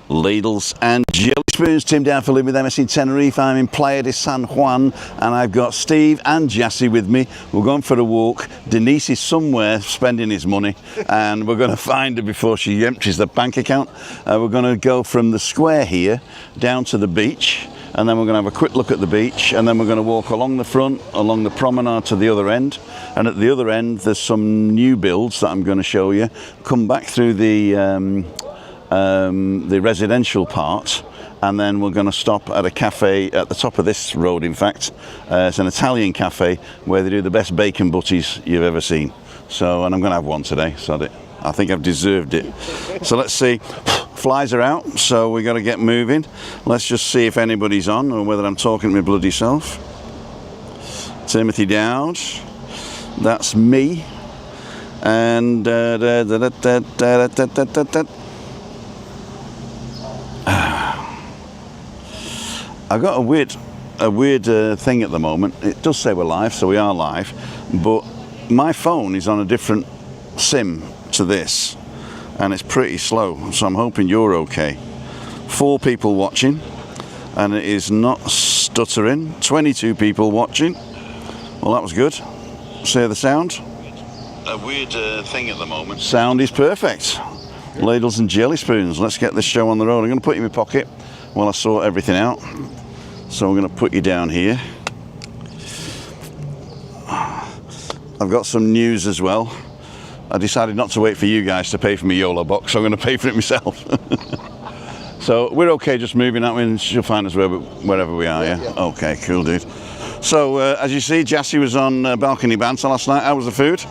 Ladles and jelly spoons. Tim down for living with MS in Tenerife. I'm in Playa de San Juan and I've got Steve and Jassy with me. We're going for a walk. Denise is somewhere spending his money and we're going to find her before she empties the bank account. We're going to go from the square here down to the beach, and then we're going to have a quick look at the beach, and then we're going to walk along the front, along the promenade to the other end, and at the other end there's some new builds that I'm going to show you. Come back through the residential part, and then we're going to stop at a cafe at the top of this road. In fact, it's an Italian cafe where they do the best bacon butties you've ever seen. So, and I'm going to have one today, so I think I've deserved it. So let's see. Flies are out, so we got to get moving. Let's just see if anybody's on or whether I'm talking to my bloody self. Timothy Dowd, that's me, and I've got a weird thing at the moment. It does say we're live, so we are live, but my phone is on a different SIM to this, and it's pretty slow, so I'm hoping you're okay. 4 people watching, and it is not stuttering. 22 people watching. Well, that was good. See the sound? A weird thing at the moment. Sound is perfect. Ladles and jelly spoons. Let's get this show on the road. I'm going to put you in my pocket while I sort everything out. So I'm going to put you down here. I've got some news as well. I decided not to wait for you guys to pay for my YoloBox, so I'm going to pay for it myself. So we're okay just moving out, and she'll find us wherever we are, yeah? Okay, cool, dude. So as you see, Jassy was on Balcony Banter last night. How was the food?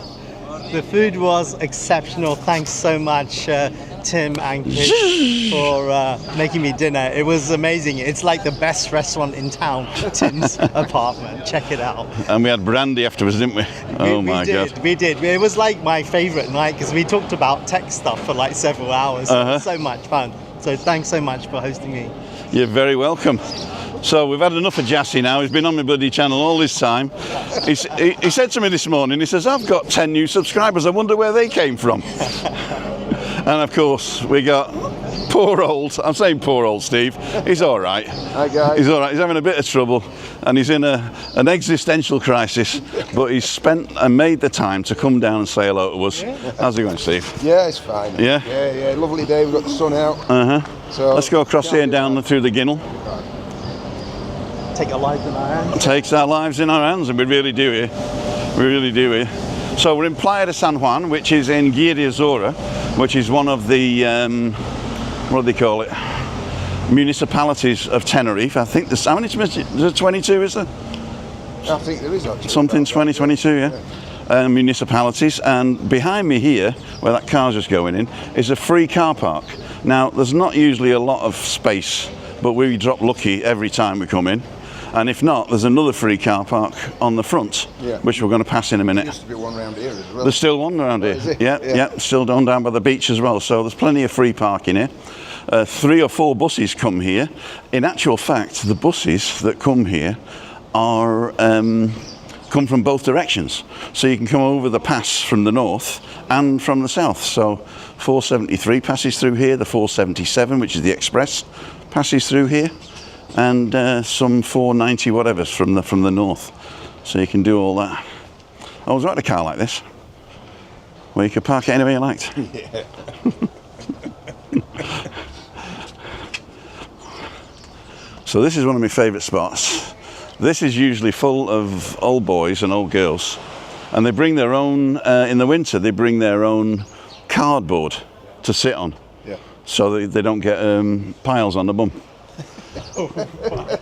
The food was exceptional. Thanks so much, Tim and Kish, for making me dinner. It was amazing. It's like the best restaurant in town, Tim's apartment. Check it out. And we had brandy afterwards, didn't we? Oh my God. We did. It was like my favourite night because we talked about tech stuff for like several hours. It was so much fun. So thanks so much for hosting me. You're very welcome. So we've had enough of Jassy now. He's been on my bloody channel all this time. He said to me this morning, he says, I've got 10 new subscribers. I wonder where they came from. And of course, we got poor old, I'm saying poor old Steve. He's all right. Hi guys. He's all right. He's having a bit of trouble and he's in an existential crisis, but he's spent and made the time to come down and say hello to us. How's it going, Steve? Yeah, it's fine. Yeah? Yeah. Lovely day. We've got the sun out. So let's go across here and down through the Ginnel. Take our lives in our hands. Takes our lives in our hands, and we really do here. We really do here. So we're in Playa de San Juan, which is in Guia de Azora, which is one of the, what do they call it? Municipalities of Tenerife. I think there's, how many, there's 22, is there? I think there is actually. Something 2022, yeah. Municipalities, and behind me here, where that car's just going in, is a free car park. Now, there's not usually a lot of space, but we drop lucky every time we come in. And if not, there's another free car park on the front, which we're going to pass in a minute. There used to be one around here as well. There's still one around here. Yeah, still down by the beach as well. So there's plenty of free parking here. 3 or 4 buses come here. In actual fact, the buses that come here are come from both directions. So you can come over the pass from the north and from the south. So 473 passes through here. The 477, which is the express, passes through here. And some 490 whatevers from the north, so you can do all that. I was right a car like this, where you could park it anywhere you liked. Yeah. So this is one of my favourite spots. This is usually full of old boys and old girls, and they bring their own. In the winter, they bring their own cardboard to sit on, so they don't get piles on the bum. Oh,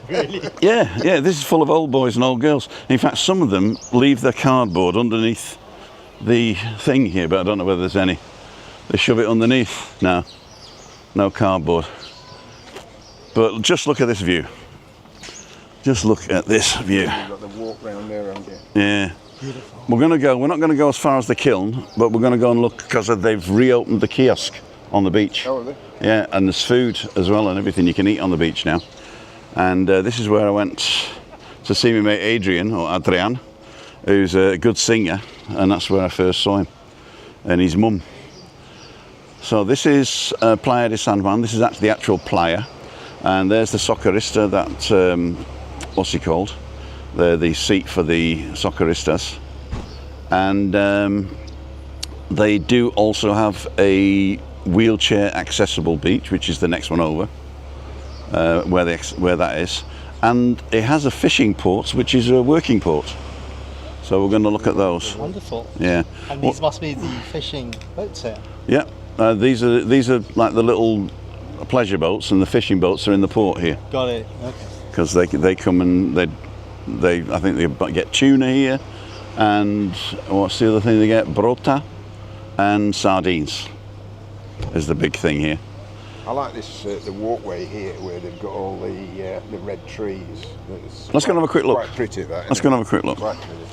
really? Yeah, this is full of old boys and old girls. In fact, some of them leave their cardboard underneath the thing here, but I don't know whether there's any. They shove it underneath. No cardboard. But just look at this view. Just look at this view. You've got the walk round there, haven't you? Yeah. Beautiful. We're not going to go as far as the kiln, but we're going to go and look because they've reopened the kiosk on the beach. Oh, are they? Yeah, and there's food as well and everything you can eat on the beach now. And this is where I went to see my mate Adrian, who's a good singer, and that's where I first saw him, and his mum. So this is Playa de San Juan. This is actually the actual playa, and there's the socorrista. That what's he called? The seat for the socorristas, and they do also have a wheelchair accessible beach, which is the next one over, where that is, and it has a fishing port, which is a working port. So we're going to look at those. Wonderful. Yeah. And these must be the fishing boats here. Yeah. These are like the little pleasure boats, and the fishing boats are in the port here. Got it. Okay. Because they come and they I think they get tuna here, and what's the other thing they get? Brota and sardines is the big thing here. I like this the walkway here where they've got all the red trees. Let's go and have a quick look. Quite pretty that. Let's go and have a quick look. Quite pretty.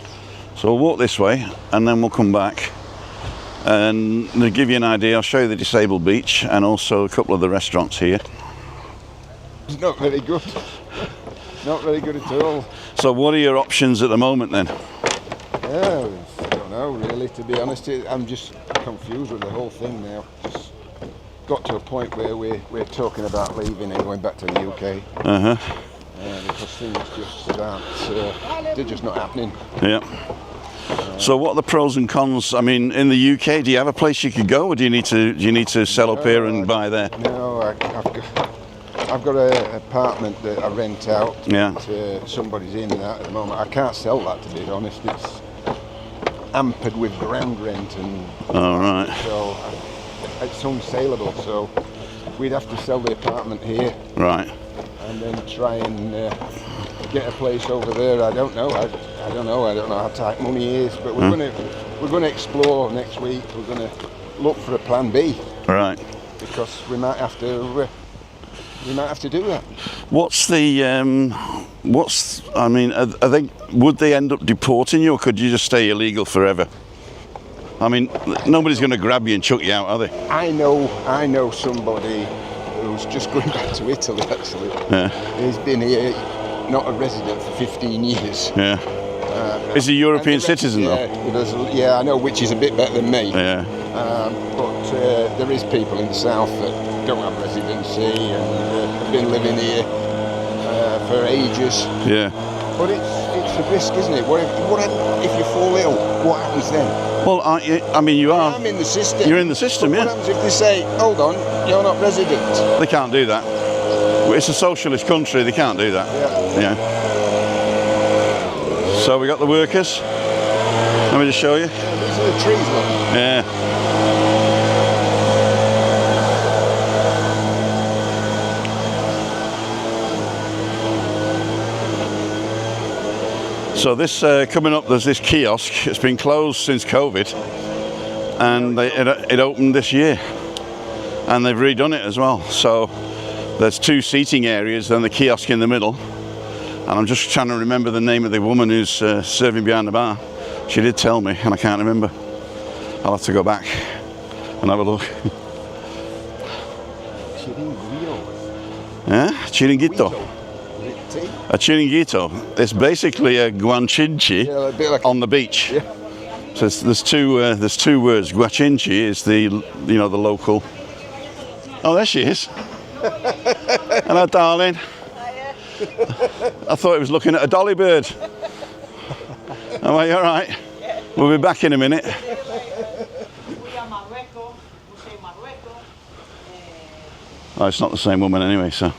So we'll walk this way, and then we'll come back. And to give you an idea, I'll show you the disabled beach and also a couple of the restaurants here. It's not very good. Not very good at all. So what are your options at the moment then? Yeah, I don't know really, to be honest. I'm just confused with the whole thing now. Just got to a point where we're talking about leaving and going back to the UK. Uh-huh. Because things just aren't, they're just not happening. Yeah. So what are the pros and cons? I mean, in the UK, do you have a place you could go, or do you need to sell up here and buy there? No, I've got an apartment that I rent out. Yeah. That, somebody's in that at the moment. I can't sell that, to be honest. It's hampered with ground rent, and All right. so it's unsaleable. So we'd have to sell the apartment here. Right. And then try and get a place over there. I don't know. I don't know how tight money is, but we're going to explore next week. We're going to look for a plan B. Right. Because we might have to do that. What's the I mean, would they end up deporting you, or could you just stay illegal forever? I mean, nobody's going to grab you and chuck you out, are they? I know somebody who's just going back to Italy, actually. Yeah. He's been here, not a resident, for 15 years. Yeah. Is he a European citizen though? Yeah, I know, which is a bit better than me. Yeah. But there is people in the south that don't have residency and have been living here for ages. Yeah. But it's a risk, isn't it? What if you fall ill? What happens then? Well, I mean, you are. I'm in the system. You're in the system, but yeah. What happens if they say, hold on, you're not resident? They can't do that. It's a socialist country. They can't do that. Yeah. So we got the workers. Let me just show you. Yeah, these are the trees, look. Yeah. So this coming up, there's this kiosk. It's been closed since COVID, and it opened this year, and they've redone it as well. So there's 2 seating areas, then the kiosk in the middle. And I'm just trying to remember the name of the woman who's serving behind the bar. She did tell me, and I can't remember. I'll have to go back and have a look. Chiringuito. Yeah, Chiringuito. A Chiringuito. It's basically a Guachinche on the beach. Yeah. So there's two words. Guachinche is the local. Oh, there she is. Hello, darling. I thought he was looking at a dolly bird. Oh, are you all right? We'll be back in a minute. Oh, it's not the same woman anyway, so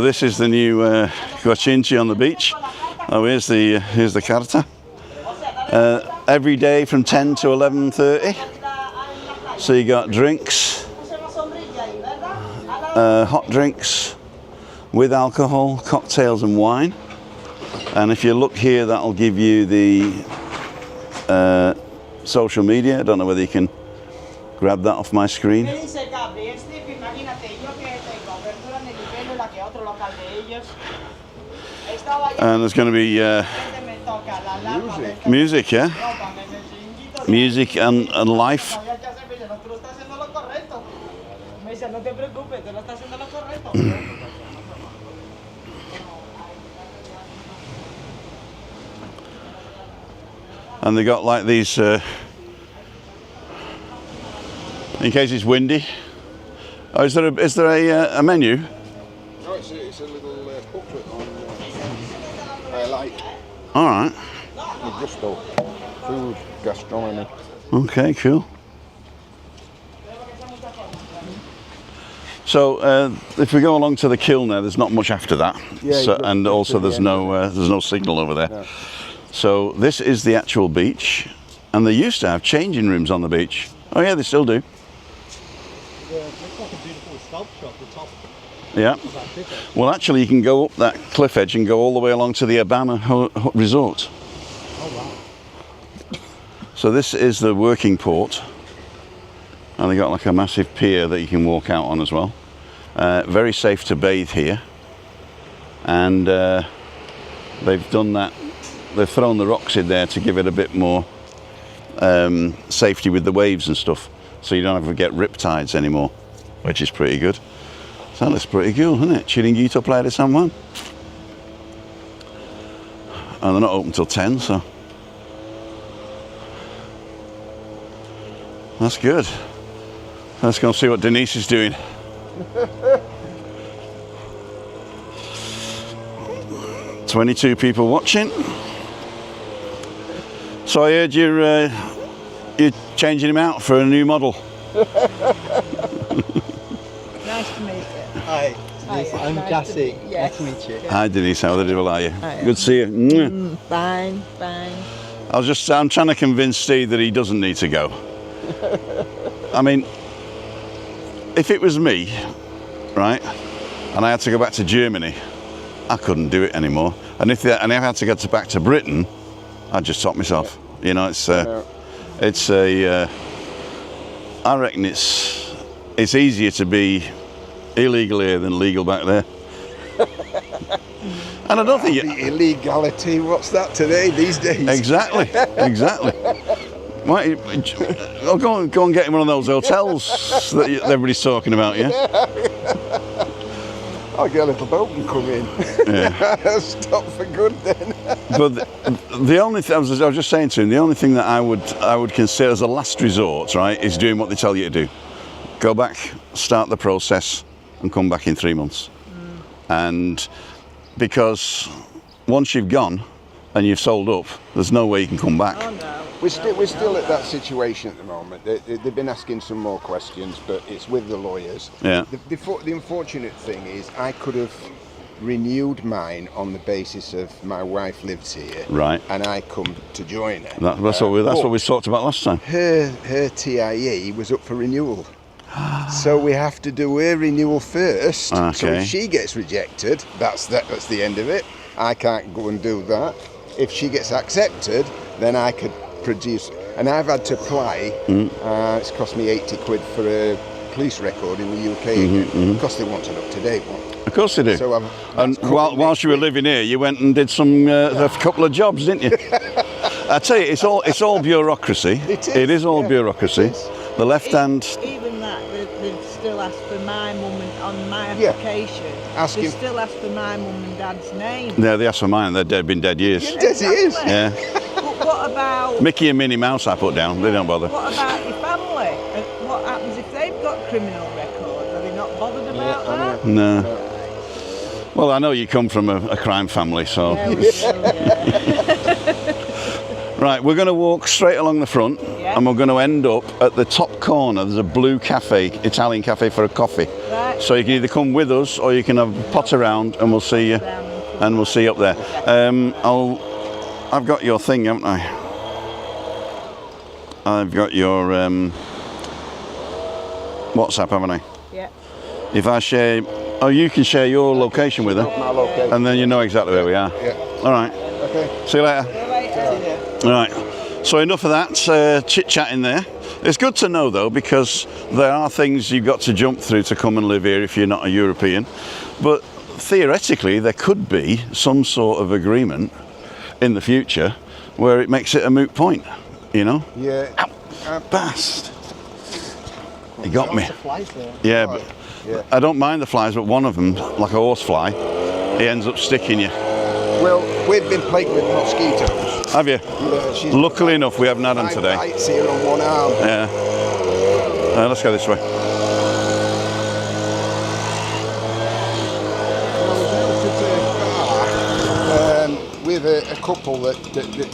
this is the new Guachinche on the beach. Oh, here's the carta. Every day from 10 to 11:30. So you got drinks, hot drinks with alcohol, cocktails and wine. And if you look here, that'll give you the social media. I don't know whether you can grab that off my screen. And there's going to be music, yeah? Music and life. And they got like these in case it's windy. Oh, is there a menu? No, it's a little booklet on I like All right. gusto, food, gastronomy. Okay, cool. So if we go along to the kiln there, there's not much after that. Yeah, So, and also there's end. no signal over there. No. So this is the actual beach, and they used to have changing rooms on the beach. Oh yeah, they still do. It looks like a beautiful sculpture at the top Yeah. of that picture. Well, actually, you can go up that cliff edge and go all the way along to the Abana Resort. Oh wow. So this is the working port, and they got like a massive pier that you can walk out on as well. Very safe to bathe here, and they've done that. They've thrown the rocks in there to give it a bit more safety with the waves and stuff, so you don't have to get riptides anymore, which is pretty good. So that looks pretty cool, isn't it? Chiringuito, Playa de San Juan. And they're not open till 10, so that's good. Let's go and see what Denise is doing. "22 people watching." So I heard you're changing him out for a new model. Nice to meet you. Hi, Hi, I'm nice Jassy. to meet- yes. Nice to meet you. Hi Denise, how the devil are you? Hi. Good to see you. Mwah. Fine, fine. I'm trying to convince Steve that he doesn't need to go. I mean, if it was me, right, and I had to go back to Germany, I couldn't do it anymore. And if I had to go back to Britain, I'd just top myself. You know, I reckon it's easier to be illegal here than legal back there. And I don't think The illegality, what's that today, these days? exactly. Why, I'll go and get him one of those hotels that everybody's talking about, yeah? I'll get a little boat and come in. Yeah. Stop for good then. But the only thing I was just saying to him, the only thing that I would consider as a last resort, right, is doing what they tell you to do. Go back, start the process, and come back in 3 months. And because once you've gone and you've sold up, there's no way you can come back. Oh no. We're still at that situation at the moment. They've been asking some more questions, but it's with the lawyers. Yeah. The unfortunate thing is I could have renewed mine on the basis of my wife lives here, Right. and I come to join her. That's what we talked about last time. Her TIE was up for renewal. So we have to do her renewal first. So Okay. if she gets rejected, that's the end of it. I can't go and do that. If she gets accepted, then I could produce. And I've had to apply. It's cost me 80 quid for a police record in the UK again, because they want an up-to-date one. Of course they do. So And whilst you were living here, you went and did a couple of jobs, didn't you? I tell you, it's all bureaucracy. It is all bureaucracy. it is. The left hand. Even that, they've still asked for my mum on my Yeah. application. Asking- They still asked for my mum and dad's name. Yeah, they asked for mine. They've been dead years. Yes, it is. Yeah. But what about Mickey and Minnie Mouse I put down. They don't bother. what about your family? And what happens if they've got criminal records? Are they not bothered about that? No. Well, I know you come from a crime family, so. Yeah, we do, yeah. Right, we're going to walk straight along the front, Yeah. and we're going to end up at the top corner. There's a blue cafe, Italian cafe for a coffee. Right. So you can either come with us, or you can have a pot around, and we'll see you. And we'll see you up there. I've got your thing, haven't I? I've got your WhatsApp, haven't I? Yeah. If I share, you can share your location with her, My location. and then you know exactly where we are. Yeah. All right. Okay. See you later. All right. So enough of that chit-chatting there. It's good to know though, because there are things you've got to jump through to come and live here if you're not a European. But theoretically, there could be some sort of agreement in the future where it makes it a moot point. You know? Yeah. Bast. He got me. Lots of flies there. Yeah, but Yeah. I don't mind the flies, but one of them, like a horsefly, he ends up sticking you. Well, we've been plagued with mosquitoes. Have you? Yeah, she's Luckily enough, we haven't had them got today. bites here on one arm. Yeah. Let's go this way. With a couple that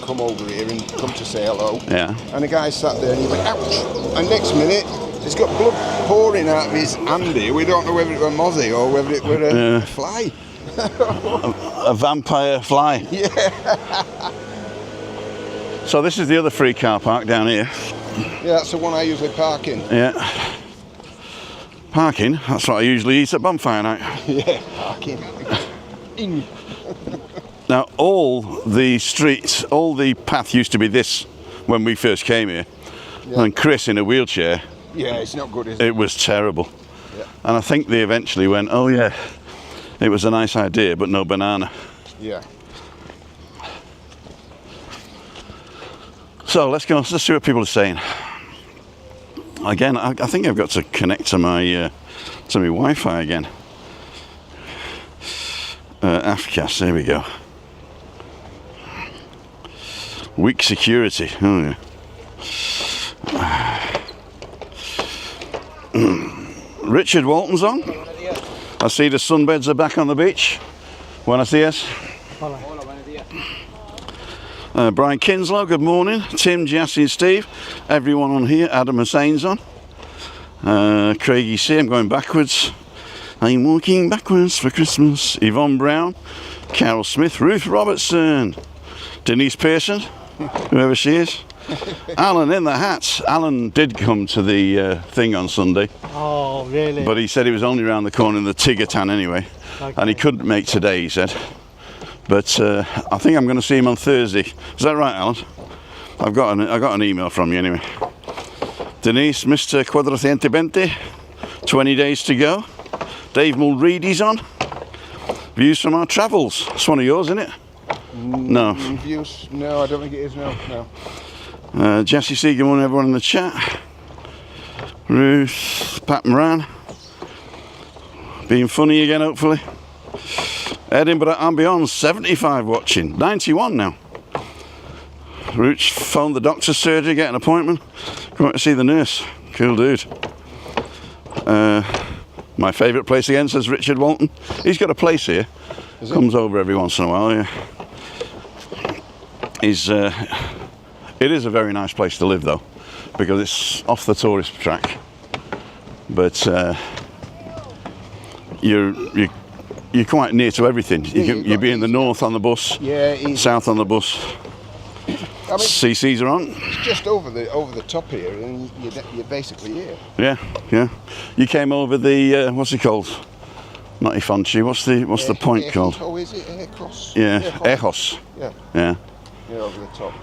come over here and come to say hello. Yeah. And a guy sat there and he went, ouch! And next minute, he's got blood pouring out of his hand here. We don't know whether it were a mozzie or whether it were a fly. A vampire fly. Yeah. So this is the other free car park down here. Yeah, that's the one I usually park in. Yeah. Parking, that's what I usually eat at bonfire night. Yeah, parking. Now, all the streets, all the path used to be this when we first came here. Yeah. And Chris in a wheelchair. Yeah, it's not good, is it? It was terrible. Yeah. And I think they eventually went, oh yeah, it was a nice idea, but no banana. Yeah. So let's go, let's see what people are saying. Again, I think I've got to connect to my Wi-Fi again. Afcast, there we go. Weak security. Oh yeah. Richard Walton's on. I see the sunbeds are back on the beach. Buenos dias. Brian Kinslow, good morning. Tim, Jassy and Steve. Everyone on here. Adam Hussein's on. Craigie C, I'm going backwards. I'm walking backwards for Christmas. Yvonne Brown. Carol Smith. Ruth Robertson. Denise Pearson. Whoever she is. Alan in the hats. Alan did come to the thing on Sunday. Oh, really? But he said he was only around the corner in the Tigertan anyway. Okay. And he couldn't make today, he said. But I think I'm going to see him on Thursday. Is that right, Alan? I got an email from you anyway. Denise, Mr. Quadraciente 20 days to go. Dave Mulready's on. Views from our travels. It's one of yours, isn't it? No. Views? No, I don't think it is. No. Jassy C, good morning everyone in the chat. Ruth, Pat Moran. Being funny again, hopefully. Edinburgh and beyond, 75 watching. 91 now. Rooch phoned the doctor's surgery, get an appointment. Going to see the nurse. Cool dude. My favourite place again, says Richard Walton. He's got a place here. Comes over every once in a while, yeah. It is a very nice place to live though, because it's off the tourist track. But you're quite near to everything. You'll be in the north on the bus, south on the bus. I mean, CCs are on. It's just over the top here, and you're basically here. Yeah. You came over the what's it called? Not Ifonchi. What's the point called? Oh, is it Aircross? Yeah, Ejos. Yeah, over the top.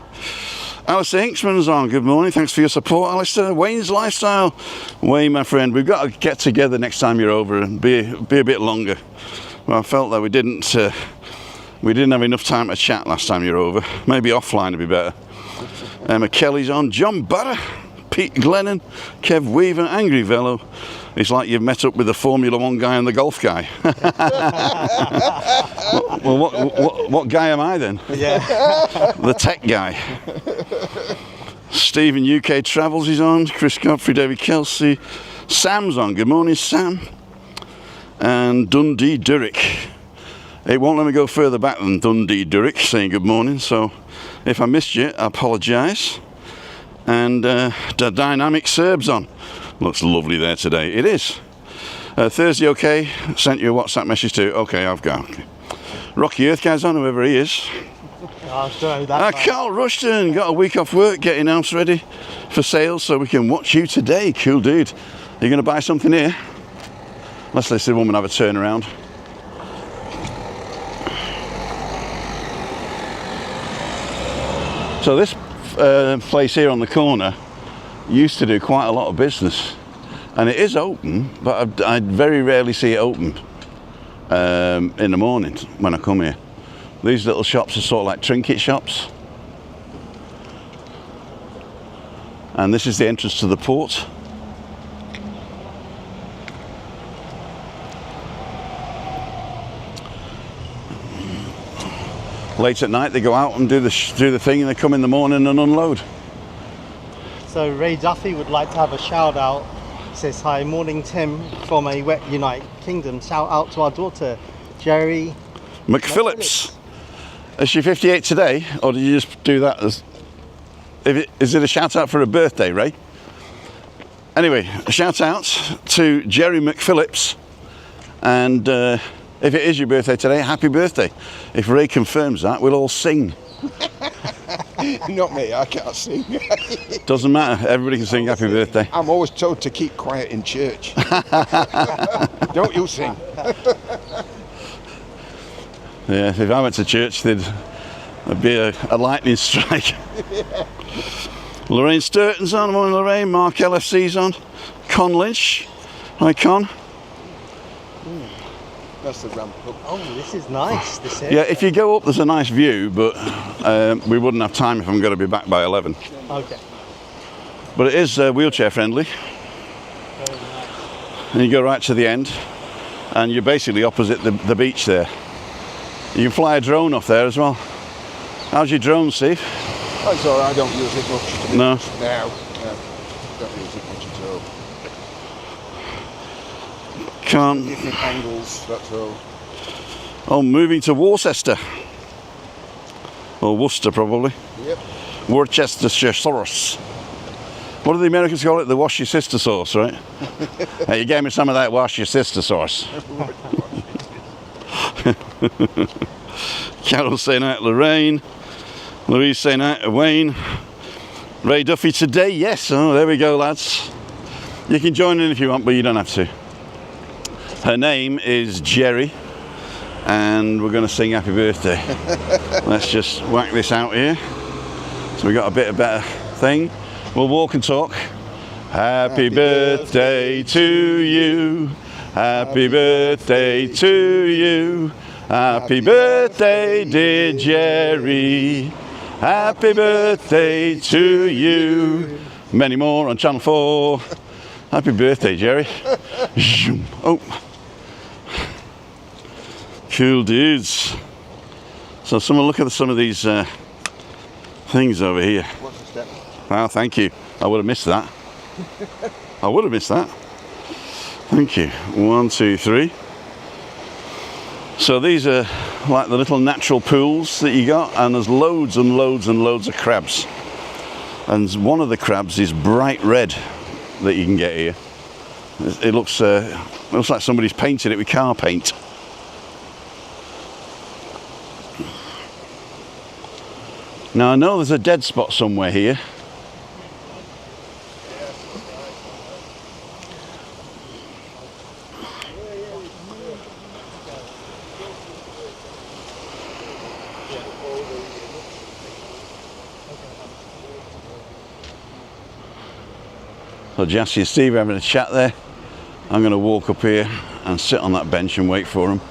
Alistair Hinksman's on. Good morning. Thanks for your support, Alistair. Wayne's Lifestyle. Wayne, my friend, we've got to get together next time you're over and be a bit longer. Well, I felt that we didn't have enough time to chat last time you were over. Maybe offline would be better. Emma Kelly's on. John Barra, Pete Glennon, Kev Weaver, Angry Velo. It's like you've met up with the Formula 1 guy and the golf guy. Well, what guy am I then? Yeah. The tech guy. Stephen UK Travels is on. Chris Godfrey, David Kelsey. Sam's on. Good morning, Sam. And Dundee Durrick. It won't let me go further back than Dundee Durrick saying good morning, so if I missed you, I apologise. And the Dynamic Serbs on. Looks lovely there today. It is. Thursday, okay. Sent you a WhatsApp message too. Okay, I've got. Okay. Rocky Earth guy's on, whoever he is. Carl Rushton got a week off work, getting house ready for sale so we can watch you today. Cool dude. Are you going to buy something here? Let's let the woman have a turn around. So this place here on the corner used to do quite a lot of business, and it is open, but I very rarely see it open in the morning when I come here. These little shops are sort of like trinket shops, and this is the entrance to the port. Late at night they go out and do the thing, and they come in the morning and unload. So Ray Duffy would like to have a shout out says hi, morning Tim from a wet United Kingdom. Shout out to our daughter, Jerry McPhillips. Is she 58 today, or did you just do that as... Is it a shout out for her birthday, Ray? Anyway, a shout out to Jerry McPhillips, and if it is your birthday today, happy birthday. If Ray confirms that, we'll all sing. Not me, I can't sing. Doesn't matter, everybody can sing happy birthday. I'm always told to keep quiet in church. Don't you sing. Yeah, if I went to church, there'd be a lightning strike. Lorraine Sturton's on, morning Lorraine. Mark LFC's on. Con Lynch, hi Con. That's the ramp up. Oh, this is nice. This is. Yeah, if you go up, there's a nice view, but we wouldn't have time if I'm going to be back by 11. Okay. But it is wheelchair friendly. Very nice. And you go right to the end, and you're basically opposite the beach there. You can fly a drone off there as well. How's your drone, Steve? Oh, it's alright, I don't use it much to be No. honest. No, don't use it much at all. Can't. Different angles, that's all. Oh, moving to Worcester. Or Worcester, probably. Yep. Worcestershire sauce. What do the Americans call it? The wash your sister sauce, right? Hey, you gave me some of that wash your sister sauce. Carol saying out Lorraine. Louise saying out to Wayne. Ray Duffy today, yes. Oh, there we go, lads. You can join in if you want, but you don't have to. Her name is Jerry, and we're going to sing happy birthday. Let's just whack this out here. So we got a bit of better thing. We'll walk and talk. Happy birthday to you. Happy birthday to you. Happy birthday, dear Jerry. Happy birthday to you. Many more on Channel 4. Happy birthday, Jerry. Oh. Cool dudes. So someone look at some of these things over here. What's the step? Wow, thank you. I would have missed that. I would have missed that. Thank you. 1, 2, 3. So these are like the little natural pools that you got, and there's loads and loads and loads of crabs. And one of the crabs is bright red that you can get here. It looks like somebody's painted it with car paint. Now I know there's a dead spot somewhere here. So Jassy and Steve are having a chat there. I'm going to walk up here and sit on that bench and wait for them.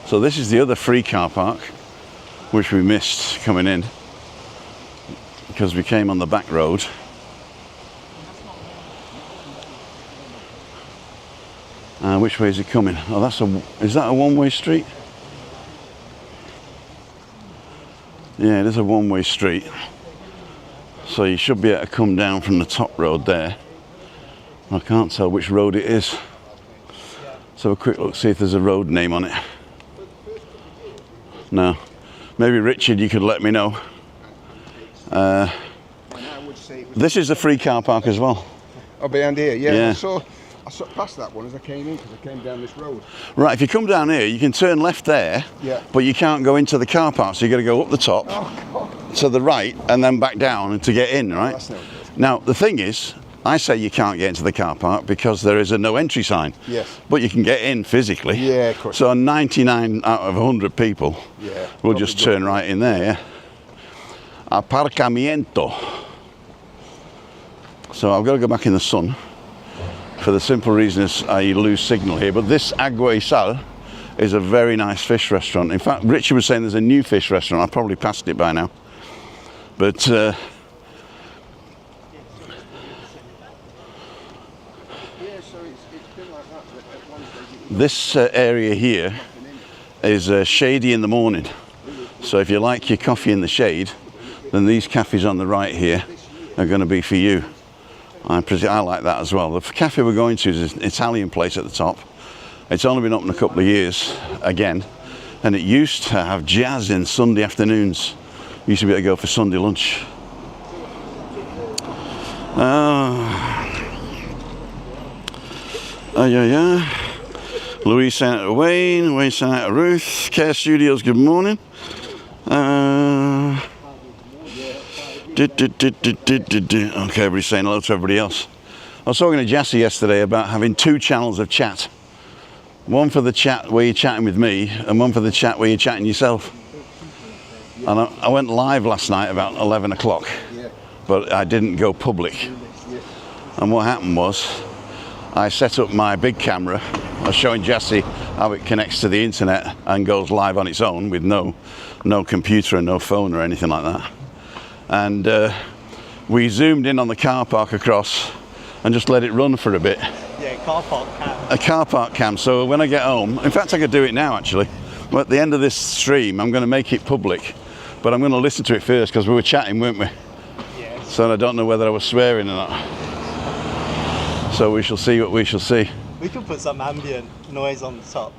So this is the other free car park, which we missed coming in because we came on the back road. Which way is it coming? Oh, is that a one-way street? Yeah, it is a one-way street. So you should be able to come down from the top road there. I can't tell which road it is. So a quick look, see if there's a road name on it. No. Maybe Richard, you could let me know. This is a free car park as well. Oh, behind here, yeah. Yeah. I saw past that one as I came in because I came down this road. Right, if you come down here, you can turn left there, Yeah. but you can't go into the car park, so you've got to go up the top to the right and then back down to get in, right? That's no good. Now, the thing is, I say you can't get into the car park because there is a no entry sign. Yes. But you can get in physically. Yeah, of course. So 99 out of 100 people will just turn right in there, yeah. Aparcamiento. So I've got to go back in the sun for the simple reason is I lose signal here. But this Agua y Sal is a very nice fish restaurant. In fact, Richard was saying there's a new fish restaurant. I've probably passed it by now. But Yeah, so it's been like that at one stage. this area here is shady in the morning. So if you like your coffee in the shade, then these cafes on the right here are going to be for you. I like that as well. The cafe we're going to is an Italian place at the top. It's only been open a couple of years again, and it used to have jazz in Sunday afternoons. Used to be able to go for Sunday lunch. Louise saying out to Wayne saying out to Ruth. Care Studios, good morning. Okay, everybody's saying hello to everybody else. I was talking to Jassy yesterday about having 2 channels of chat. One for the chat where you're chatting with me, and one for the chat where you're chatting yourself. And I went live last night about 11 o'clock, but I didn't go public. And what happened was, I set up my big camera. I was showing Jassy how it connects to the internet and goes live on its own with no computer and no phone or anything like that. And we zoomed in on the car park across and just let it run for a bit. Yeah, car park cam. A car park cam. So when I get home, in fact I could do it now actually. But at the end of this stream, I'm going to make it public. But I'm going to listen to it first because we were chatting, weren't we? Yeah. So I don't know whether I was swearing or not. So we shall see what we shall see. We could put some ambient noise on the top.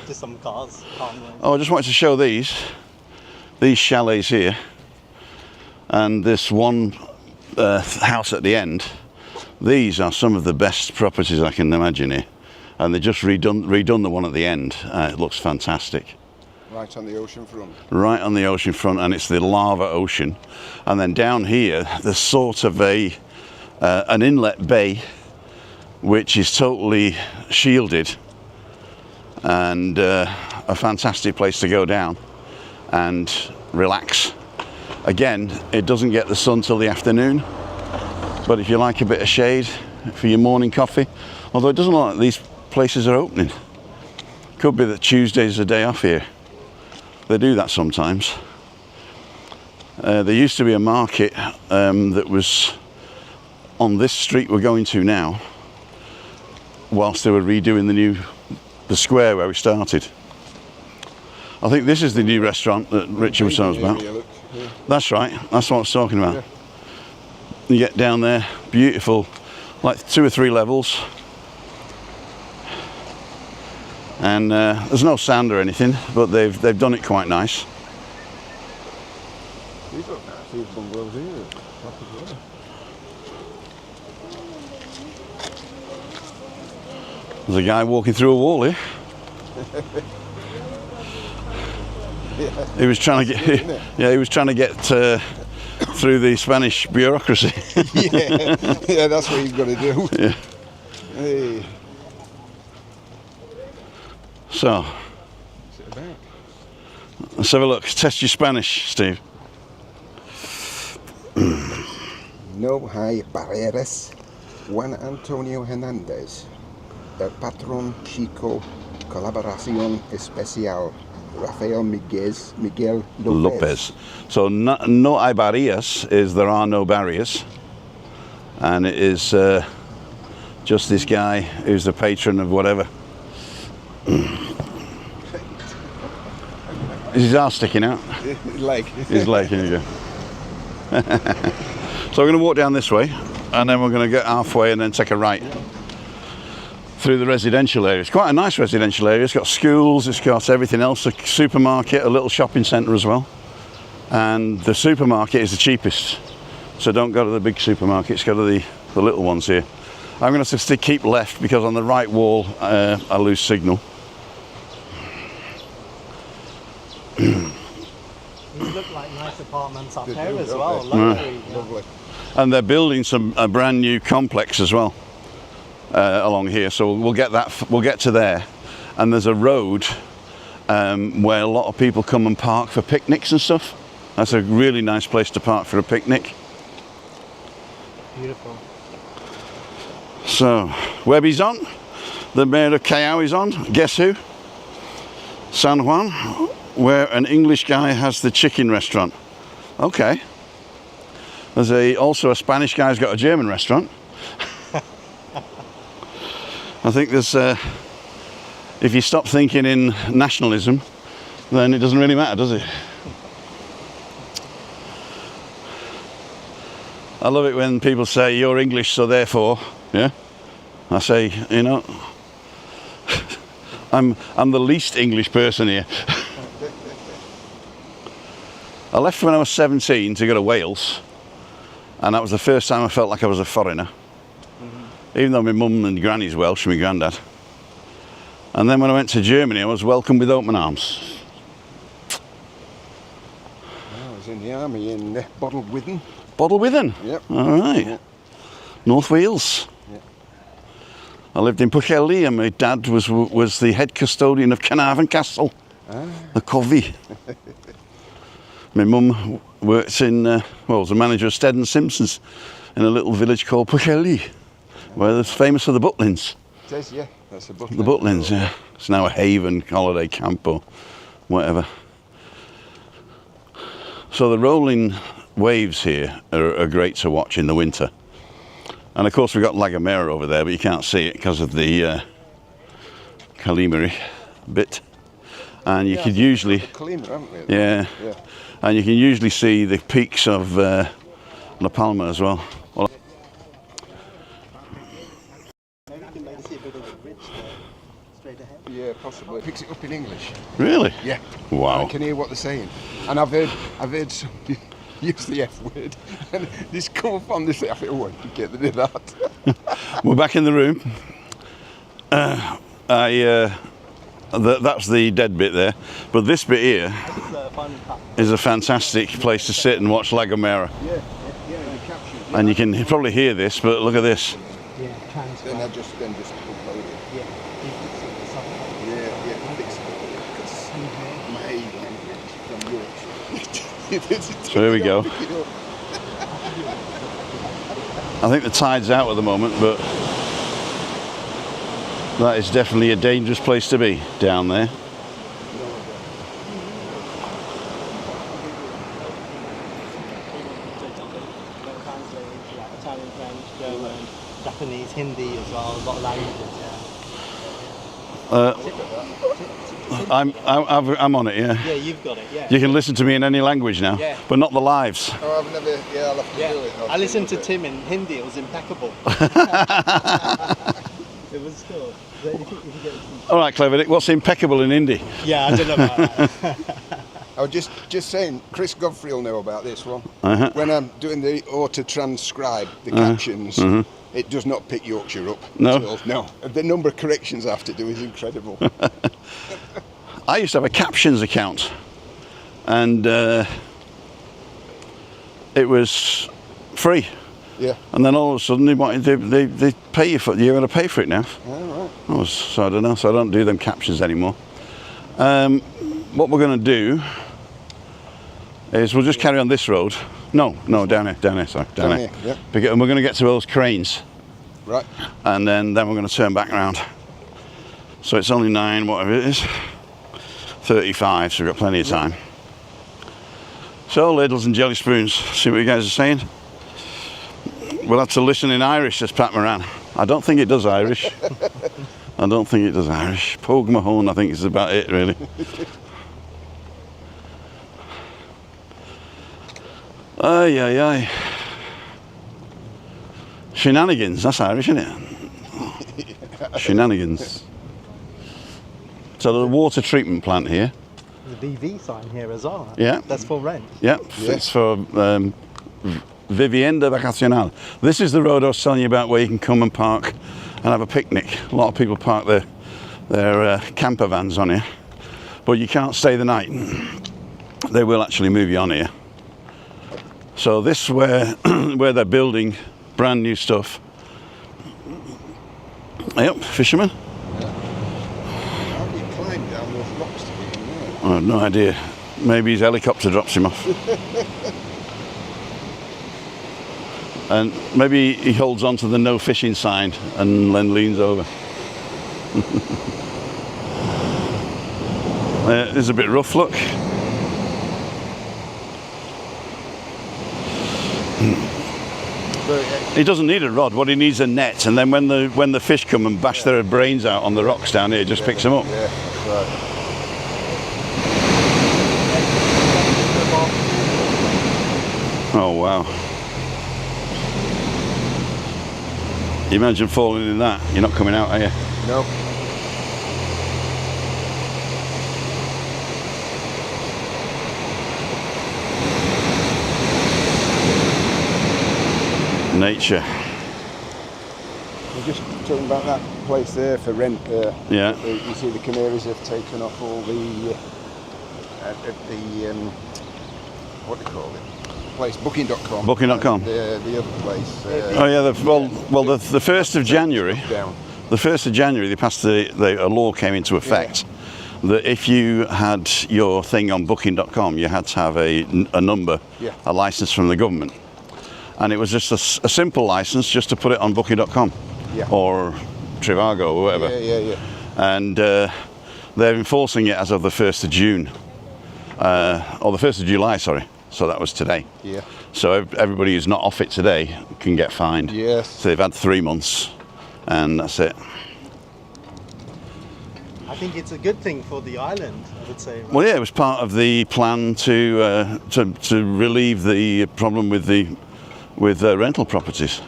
Just some cars. Oh, I just wanted to show these chalets here, and this one house at the end. These are some of the best properties I can imagine here, and they just redone the one at the end. It looks fantastic. Right on the ocean front. Right on the ocean front, and it's the lava ocean. And then down here, there's sort of an inlet bay, which is totally shielded, and a fantastic place to go down and relax. Again, it doesn't get the sun till the afternoon, but if you like a bit of shade for your morning coffee, although it doesn't look like these places are opening. Could be that Tuesday's a day off here. They do that sometimes. There used to be a market that was on this street we're going to now, whilst they were redoing the square where we started. I think this is the new restaurant that Richard was telling us about. Yeah. That's right, that's what I was talking about. Yeah. You get down there, beautiful, like 2 or 3 levels. And there's no sand or anything, but they've done it quite nice. These look nice, these bungalows here. There's a guy walking through a wall here. Yeah. He was trying to get, he was trying to get through the Spanish bureaucracy. yeah, that's what he's got to do. Yeah. Hey. So, let's have a look. Test your Spanish, Steve. No hay barreras. Juan Antonio Hernández. El patrón chico. Colaboración especial. Rafael Miguel Lopez. So no hay barreras is there are no barriers, and it is just this guy who's the patron of whatever. Is his arse sticking out? Leg. His leg, here you go. So we're going to walk down this way, and then we're going to get halfway and then take a right through the residential area. It's quite a nice residential area. It's got schools, it's got everything else, a supermarket, a little shopping centre as well. And the supermarket is the cheapest. So don't go to the big supermarkets, go to the little ones here. I'm going to have to keep left because on the right wall I lose signal. These look like nice apartments up there as well. Lovely. And they're building a brand new complex as well along here. So we'll get to there. And there's a road where a lot of people come and park for picnics and stuff. That's a really nice place to park for a picnic. Beautiful. So Webby's on. The mayor of Callao is on. Guess who? San Juan, where an English guy has the chicken restaurant. Okay. There's also a Spanish guy who's got a German restaurant. I think there's if you stop thinking in nationalism, then it doesn't really matter, does it? I love it when people say, you're English, so therefore, yeah? I say, you know, I'm the least English person here. I left when I was 17 to go to Wales, and that was the first time I felt like I was a foreigner. Even though my mum and granny's Welsh, and my granddad. And then when I went to Germany, I was welcomed with open arms. I was in the army in Bottlewithen. Bottlewithen? Yep. All right. Yep. North Wales. Yep. I lived in Pwllheli, and my dad was the head custodian of Carnarvon Castle, the Covey. My mum worked in, was the manager of Stead and Simpsons in a little village called Pwllheli, where it's famous for the Butlins. It says, yeah, that's the Butlins. The Butlins, yeah. It's now a haven, holiday camp or whatever. So the rolling waves here are great to watch in the winter. And of course we've got La Gomera over there, but you can't see it because of the Calimari bit. And you could usually... Kalima, haven't we? Yeah. And you can usually see the peaks of La Palma as well. Yeah, possibly. Picks it up in English. Really? Yeah. Wow. I can hear what they're saying. And I've heard some use the F word. And this come up on this, I think, oh, you get rid of that. We're back in the room. That's the dead bit there. But this bit here is a fantastic place to sit and watch La Gomera. Yeah, the caption. And you can probably hear this, but look at this. Yeah, Then I just upload it. Yeah. Fix it. Because my language from Yorkshire. So here we go. I think the tide's out at the moment, but that is definitely a dangerous place to be down there. Italian, French, German, Japanese, Hindi as well, a lot of languages, I'm on it, yeah. Yeah, you've got it, yeah. You can listen to me in any language now, Yeah. but not the lives. Oh, I've never, I'll have to do it. I listened to Tim in Hindi, it was impeccable. It was still. All right, Clever Dick, what's impeccable in Hindi? Yeah, I don't know about that. I was just saying, Chris Godfrey will know about this one. Uh-huh. When I'm doing the auto-transcribe, the captions, it does not pick Yorkshire up. No? At all. No. The number of corrections I have to do is incredible. I used to have a captions account, and it was free. Yeah. And then all of a sudden they pay you for it. You're going to pay for it now. All right. So I don't know. So I don't do them captions anymore. What we're going to do is we'll just carry on this road. No, down here. Sorry, down here. Yep. And we're going to get to those cranes. Right. And then we're going to turn back around. So it's only 9, whatever it is, 35. So we've got plenty of time. So ladles and jelly spoons. See what you guys are saying. We'll have to listen in Irish, says Pat Moran. I don't think it does Irish. Pogue Mahone, I think, is about it, really. Aye. Shenanigans, that's Irish, isn't it? Shenanigans. So the water treatment plant here. There's a VV sign here as well. Yeah. That's for rent. Yeah, it's for Vivienda Vacacional. This is the road I was telling you about where you can come and park and have a picnic. A lot of people park their camper vans on here, but you can't stay the night. They will actually move you on here. So this is where they're building brand new stuff. Yep, fisherman. How do you climb down those rocks to get in there? I have no idea. Maybe his helicopter drops him off. And maybe he holds on to the no fishing sign and then leans over. It's a bit rough, look. But He doesn't need a rod. What he needs is a net, and then when the fish come and bash their brains out on the rocks down here, it just picks them up. Yeah, that's right. Oh wow! You imagine falling in that? You're not coming out, are you? No. Nature. We're just talking about that place there for rent. Yeah. You see the Canaries have taken off all the what do you call it? Place Booking.com. Booking.com. The other place. Oh yeah. The 1st of January. Down. The 1st of January, they passed a law came into effect that if you had your thing on Booking.com, you had to have a number, a license from the government. And it was just a simple license just to put it on Booking.com or Trivago or whatever. Yeah. And they're enforcing it as of the 1st of June, or the 1st of July, sorry. So that was today. Yeah. So everybody who's not off it today can get fined. Yes. So they've had 3 months, and that's it. I think it's a good thing for the island, I would say. Right? Well, yeah, it was part of the plan to relieve the problem with rental properties.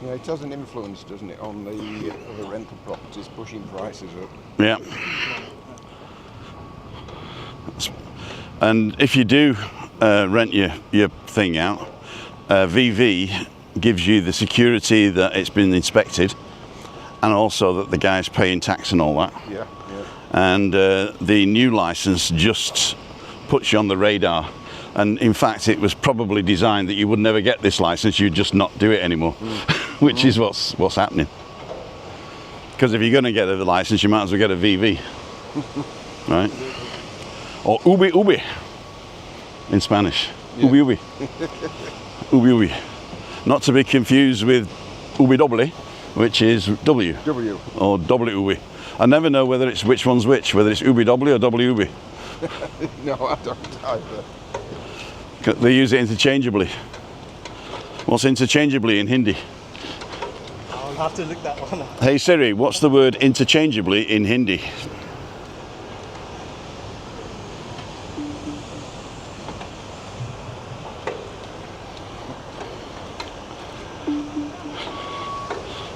Yeah, it has an influence, doesn't it, on the other rental properties, pushing prices up. Yeah. And if you do rent your thing out, VV gives you the security that it's been inspected, and also that the guy's paying tax and all that. Yeah. And the new license just puts you on the radar. And in fact, it was probably designed that you would never get this license, you'd just not do it anymore, which is what's happening. Because if you're going to get a license, you might as well get a VV, right? Or ubi ubi in Spanish. Ubi ubi. Ubi ubi. Not to be confused with ubi doble, which is W. Or W ubi. I never know whether it's which one's which, whether it's ubi doble or W ubi. No, I don't either. They use it interchangeably. What's interchangeably in Hindi? I'll have to look that one up. Hey Siri, what's the word interchangeably in Hindi?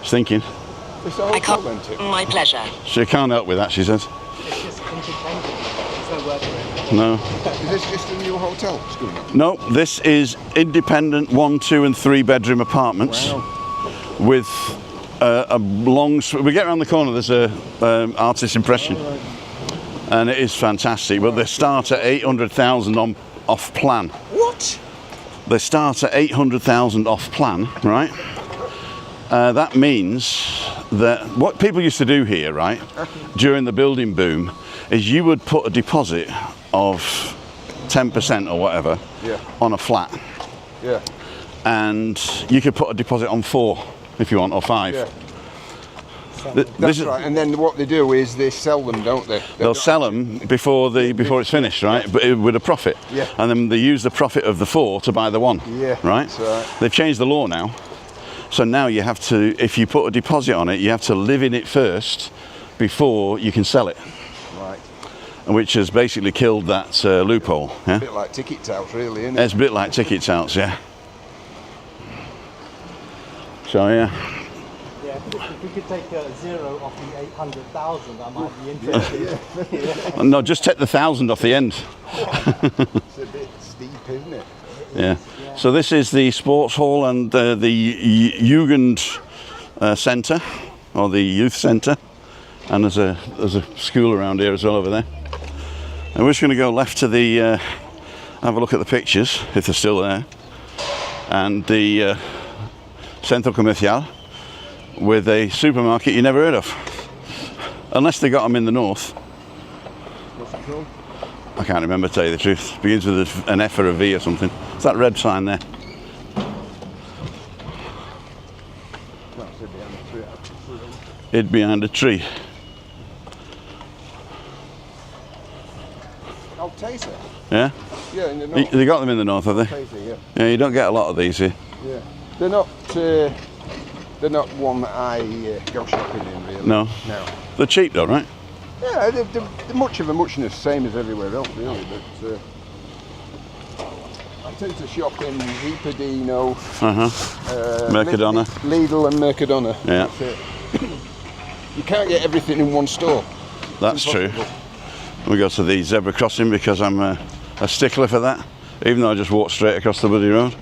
She's thinking. It's all I can't. it? My pleasure. She can't help with that, she says. It's just interchangeable. There's no word for it. No. Is this just a new hotel that's going up? No, this is independent 1, 2 and 3 bedroom apartments with a long... We get around the corner, there's a artist impression. And it is fantastic, but they start at 800,000 off plan. What? They start at 800,000 off plan, right? That means that what people used to do here, right, during the building boom, is you would put a deposit of 10% or whatever on a flat. Yeah. And you could put a deposit on 4 if you want, or 5. Yeah. This That's is, right. And then what they do is they sell them, don't they? they'll sell them before it's finished, right? But with a profit. Yeah. And then they use the profit of the 4 to buy the 1. Yeah. Right? That's right. They've changed the law now. So now you have to, if you put a deposit on it, you have to live in it first before you can sell it. Right. Which has basically killed that loophole. Yeah? A bit like ticket touts, really, isn't it? It's a bit like ticket touts, yeah. So yeah. Yeah, if we could take a 0 off the 800,000, I might be interested. No, just take the 1,000 off the end. It's a bit steep, isn't it? Yeah. So this is the sports hall and the Jugend centre, or the youth centre, and there's a school around here as well over there. And we're just going to go left to the have a look at the pictures if they're still there, and the Centro Comercial with a supermarket you never heard of, unless they got them in the north. What's it called? I can't remember, to tell you the truth. It begins with an F or a V or something. It's that red sign there. That's it behind the tree. Hid behind a tree. Alteza. Yeah? Yeah, in the north. They got them in the north, have they? Alteza, yeah. Yeah, you don't get a lot of these here. Yeah. They're not one that I go shopping in, really. No. No. They're cheap though, right? Yeah, they're much of a muchness, same as everywhere else, really. But I tend to shop in Ipadino, Mercadona. Lidl and Mercadona. Yeah. That's it. You can't get everything in one store. That's true. We go to the zebra crossing because I'm a stickler for that, even though I just walk straight across the bloody road.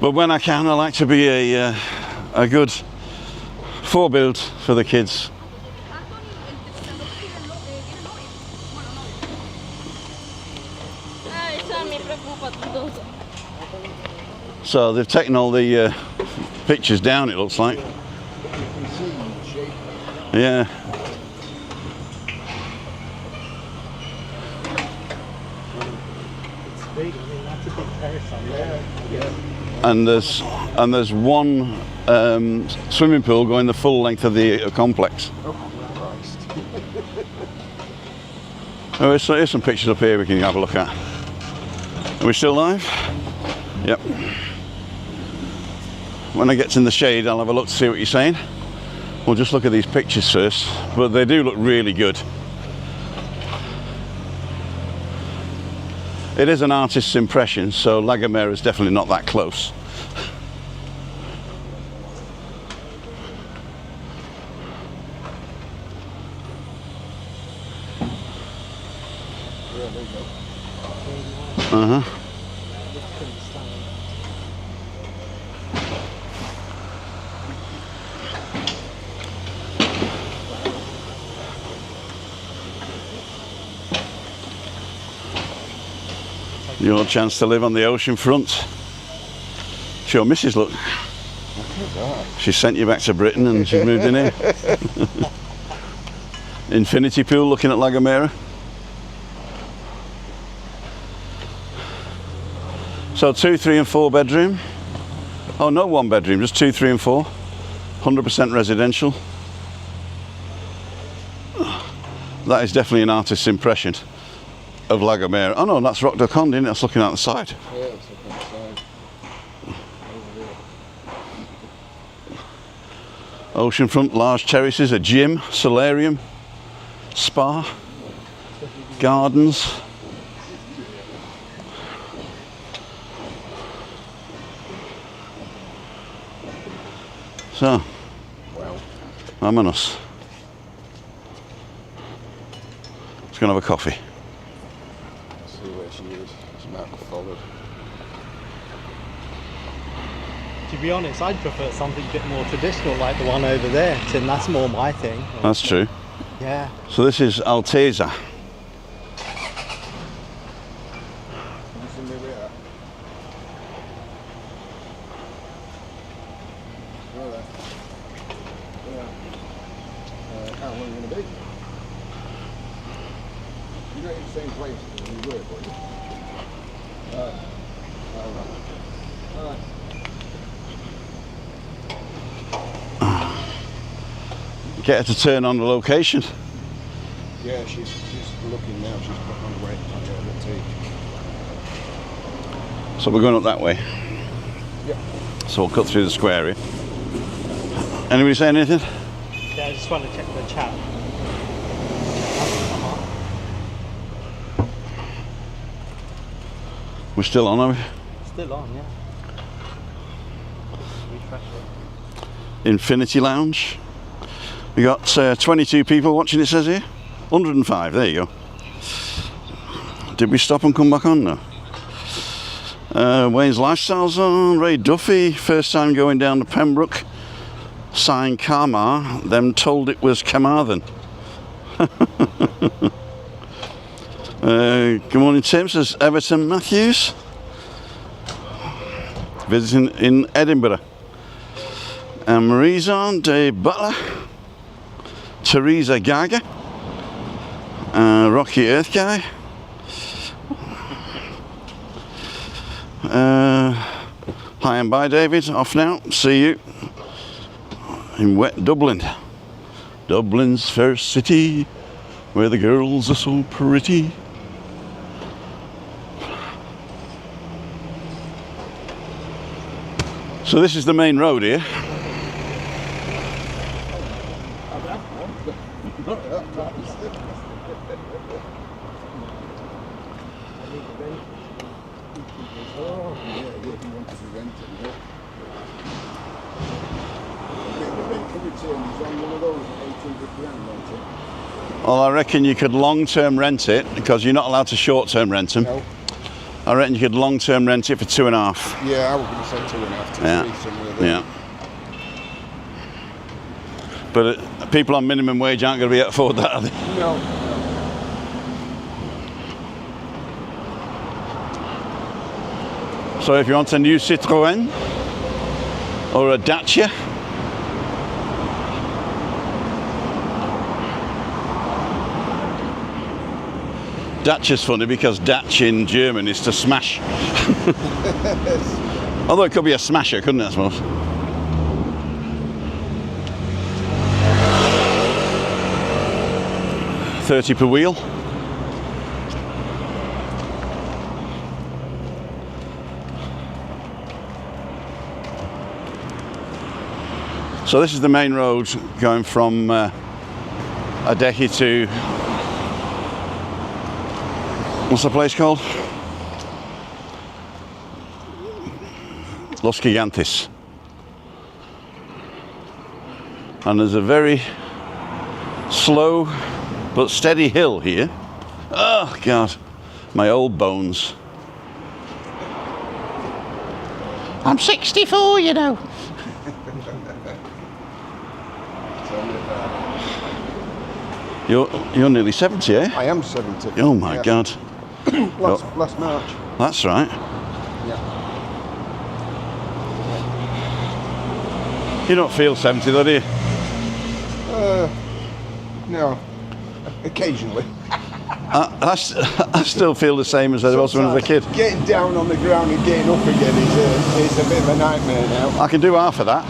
But when I can, I like to be a good forebuild for the kids. So they've taken all the pictures down, it looks like. Yeah. And there's one swimming pool going the full length of the complex. Oh, Christ. Oh, here's some pictures up here we can have a look at. Are we still live? Yep. When I get in the shade, I'll have a look to see what you're saying. We'll just look at these pictures first, but they do look really good. It is an artist's impression, so La Gomera is definitely not that close. Your chance to live on the ocean front. Sure, Mrs. Look. She sent you back to Britain and she's moved in here. Infinity pool looking at La Gomera. So 2, 3 and 4 bedroom. Oh, no 1 bedroom, just 2, 3 and 4. 100% residential. That is definitely an artist's impression of La Gomera. Oh no, that's Roc del Conde, isn't it? That's looking out the side. Yeah, it's looking outside. Oceanfront, large terraces, a gym, solarium, spa, gardens. So, vámonos. Let's go and have a coffee. See where she is. She might be followed. To be honest, I'd prefer something a bit more traditional like the one over there, Tim. That's more my thing. That's true. Yeah. So this is Alteza. How long are you going to be? You're not in the same place as you were, were you? Alright. Get her to turn on the location. Yeah, she's looking now. She's on the way to get the tea. So we're going up that way. Yep. So we'll cut through the square here. Anybody saying anything? Yeah, I just want to check the chat. We're still on, are we? Still on, yeah. Refresh it. Infinity Lounge. We got 22 people watching, it says here. 105, there you go. Did we stop and come back on? No. Wayne's Lifestyle Zone, Ray Duffy, first time going down to Pembroke. Signed Kamar, them told it was Carmarthen. Good morning, Tim, says Everton Matthews. Visiting in Edinburgh. Marisa de Butler. Teresa Gaga. Rocky Earth Guy. Hi and bye, David. Off now. See you in wet Dublin. Dublin's fair city, where the girls are so pretty. So this is the main road here. Well, I reckon you could long-term rent it, because you're not allowed to short-term rent them. No. I reckon you could long-term rent it for 2.5. Yeah, I was going to say 2.5 to 3 somewhere there. Yeah. But people on minimum wage aren't going to be able to afford that, are they? No. So if you want a new Citroën or a Dacia, Dacia's funny because Datch in German is to smash. Although it could be a smasher, couldn't it, I suppose? $30 per wheel. So this is the main road going from Adeje to, what's the place called? Los Gigantes. And there's a very slow but steady hill here. Oh God, my old bones. I'm 64, you know. You're nearly 70, eh? I am 70. Oh my God. last March. That's right. Yeah. You don't feel 70 though, do you? No. Occasionally. I still feel the same as I was when I was a kid. Getting down on the ground and getting up again is a bit of a nightmare now. I can do half of that.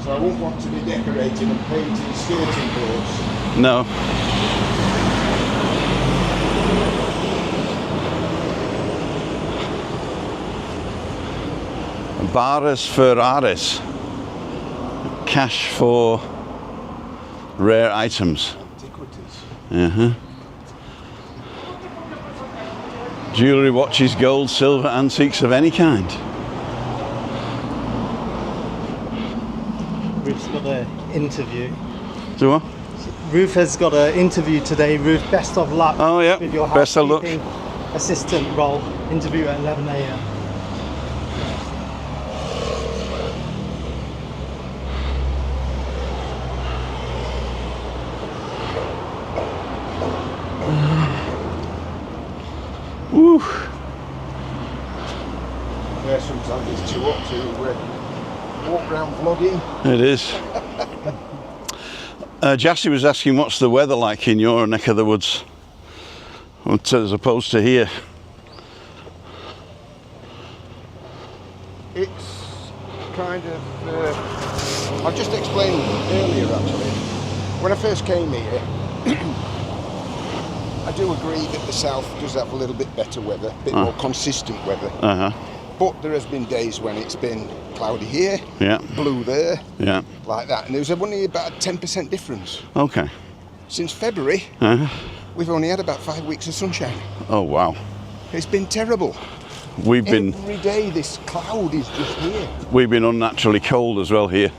So I won't want to be decorating and painting skating boards. No. Bares Ferraris. Cash for rare items. Antiquities. Uh-huh. Jewellery, watches, gold, silver, antiques of any kind. Ruth's got an interview. Do what? Ruth has got an interview today. Ruth, best of luck. Oh yeah, with your best of luck. housekeeping assistant role. Interview at 11 a.m. Woo. Yeah, sometimes it's too hot to walk around vlogging. It is. Jassy was asking what's the weather like in your neck of the woods as opposed to here. It's kind of, I just explained earlier actually, when I first came here, I do agree that the south does have a little bit better weather, a bit more consistent weather. Uh-huh. But there has been days when it's been cloudy here, Yeah. blue there, Yeah. like that. And there's only about a 10% difference. Okay. Since February, Uh-huh. we've only had about 5 weeks of sunshine. Oh wow. It's been terrible. We've been Every day this cloud is just here. unnaturally cold as well here.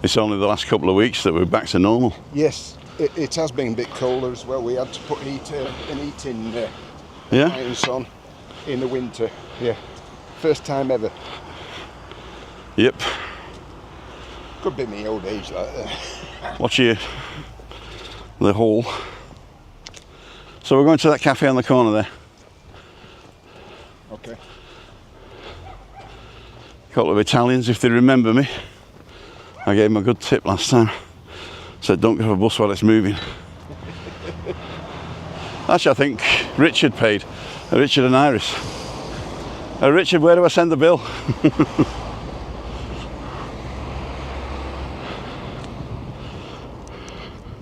It's only the last couple of weeks that we're back to normal. Yes, it has been a bit colder as well. We had to put an heating Yeah. appliance on in the winter. Yeah, first time ever. Yep. Could be my old age like that. Watch the hall. So we're going to that cafe on the corner there. Okay. A couple of Italians, if they remember me. I gave them a good tip last time. Said don't get off a bus while it's moving. Actually, I think Richard paid. Richard and Iris. Richard, where do I send the bill?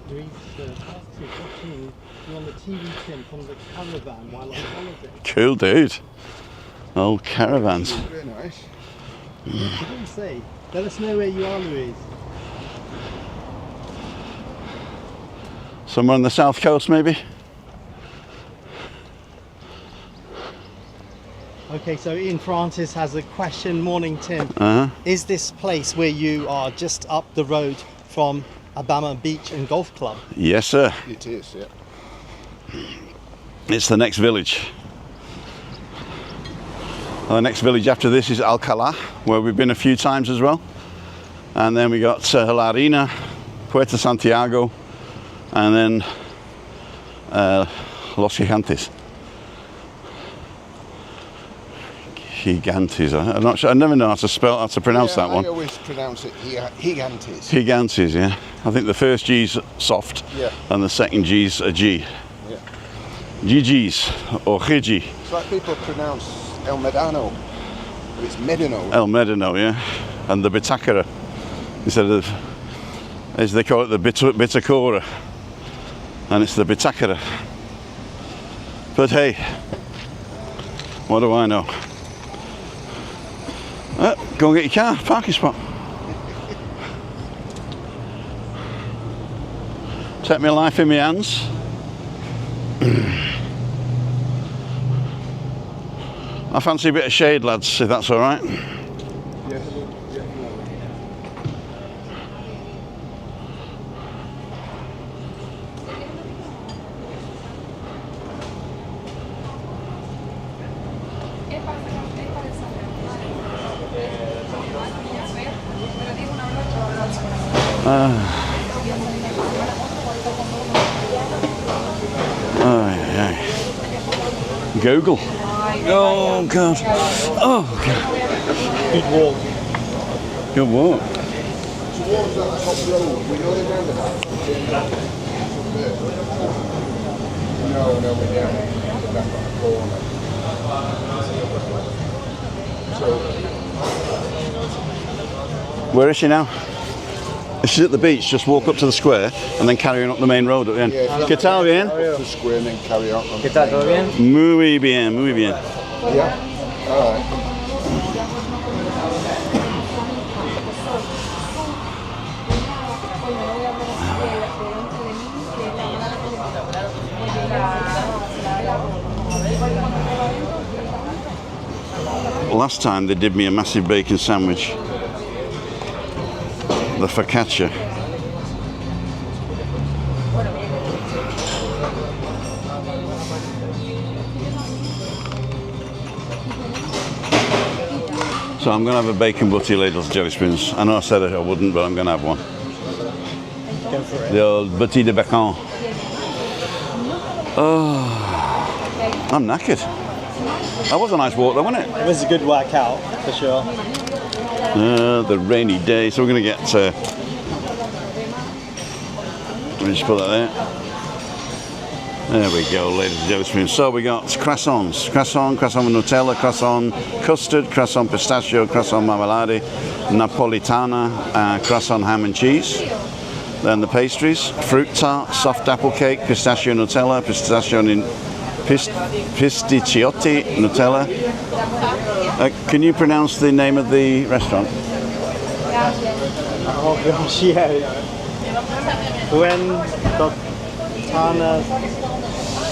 Do Greece watching you on the TV, Tim, from the caravan while on holiday. Cool, dude. Old caravans. Very nice. You didn't say. Let us know where you are, Louise. Somewhere on the south coast, maybe? Okay, so Ian Francis has a question. Morning, Tim. Is this place where you are just up the road from Abama Beach and Golf Club? Yes, sir. It is, yeah. It's the next village. The next village after this is Alcalá, where we've been a few times as well. And then we got La Harina, Puerto Santiago, and then Los Gigantes. Gigantes. I'm not sure. I never know how to pronounce that one. I always pronounce it Gigantes. Gigantes, yeah. I think the first G's soft, Yeah. and the second G's a G. Yeah. GG's or Gigi. It's like people pronounce El Medano, but it's Medano. El Medano, yeah. And the Bitakara, instead of, as they call it, the Bitacora. And it's the Bitakara. But hey, what do I know? Go and get your car, parking spot. Take my life in my hands. I fancy a bit of shade, lads, if that's all right. Yes. Google. Oh God. Oh God. Good walk. Good walk. Towards that top road, we know the roundabout. No, we're down that corner. So, Where is she now? She's at the beach. Just walk up to the square and then carry on up the main road at the end. yeah, ¿Qué tal, bien? the square and then carry on. ¿Qué tal? ¿Todo bien? Muy bien, muy bien. Yeah. All right. Last time they did me a massive bacon sandwich. The focaccia. So I'm going to have a bacon butty ladles jelly spoons. I know I said I wouldn't, but I'm going to have one. Go for it. The old butty de bacon. Oh, I'm knackered. That was a nice walk though, wasn't it? It was a good workout, for sure. The rainy day, so we're going to get. Let me just put that there. There we go, ladies and gentlemen. So we got croissants, croissant with Nutella, croissant custard, croissant pistachio, croissant marmalade, napolitana, croissant ham and cheese. Then the pastries: fruit tart, soft apple cake, pistachio Nutella, pistachio pisticiotti Nutella. Can you pronounce the name of the restaurant? Oh gosh, yeah. When Tana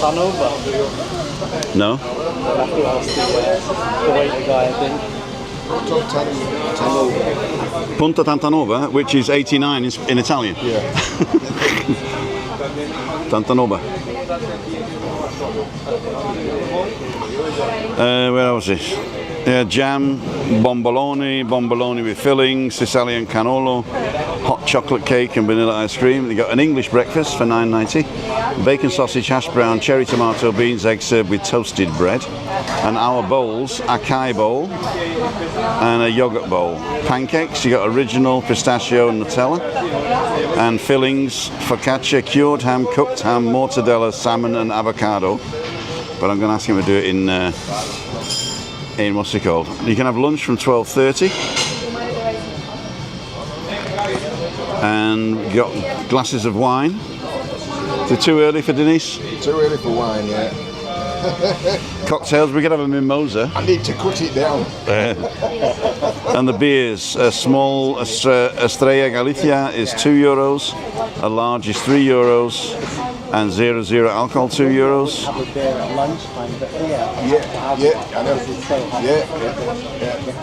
Tanova. No. I'll have to ask the waiter guy, I think. Punta Tantanova, which is 89 in Italian. Yeah. Tantanova. Where was it? Jam, bomboloni with filling, Sicilian cannolo, hot chocolate cake and vanilla ice cream. They got an English breakfast for $9.90, bacon sausage, hash brown, cherry tomato, beans, egg served with toasted bread. And our bowls, acai bowl and a yogurt bowl. Pancakes, you got original pistachio and Nutella. And fillings, focaccia, cured ham, cooked ham, mortadella, salmon and avocado. But I'm going to ask him to do it in what's it called? You can have lunch from 12:30. And you got glasses of wine. Is it too early for Denise? Too early for wine, yeah. Cocktails, we could have a mimosa. I need to cut it down. And the beers, a small Estrella Galicia is €2, a large is €3, and 0.0 alcohol €2. Have a beer at lunchtime, but Yeah, I know. Yeah.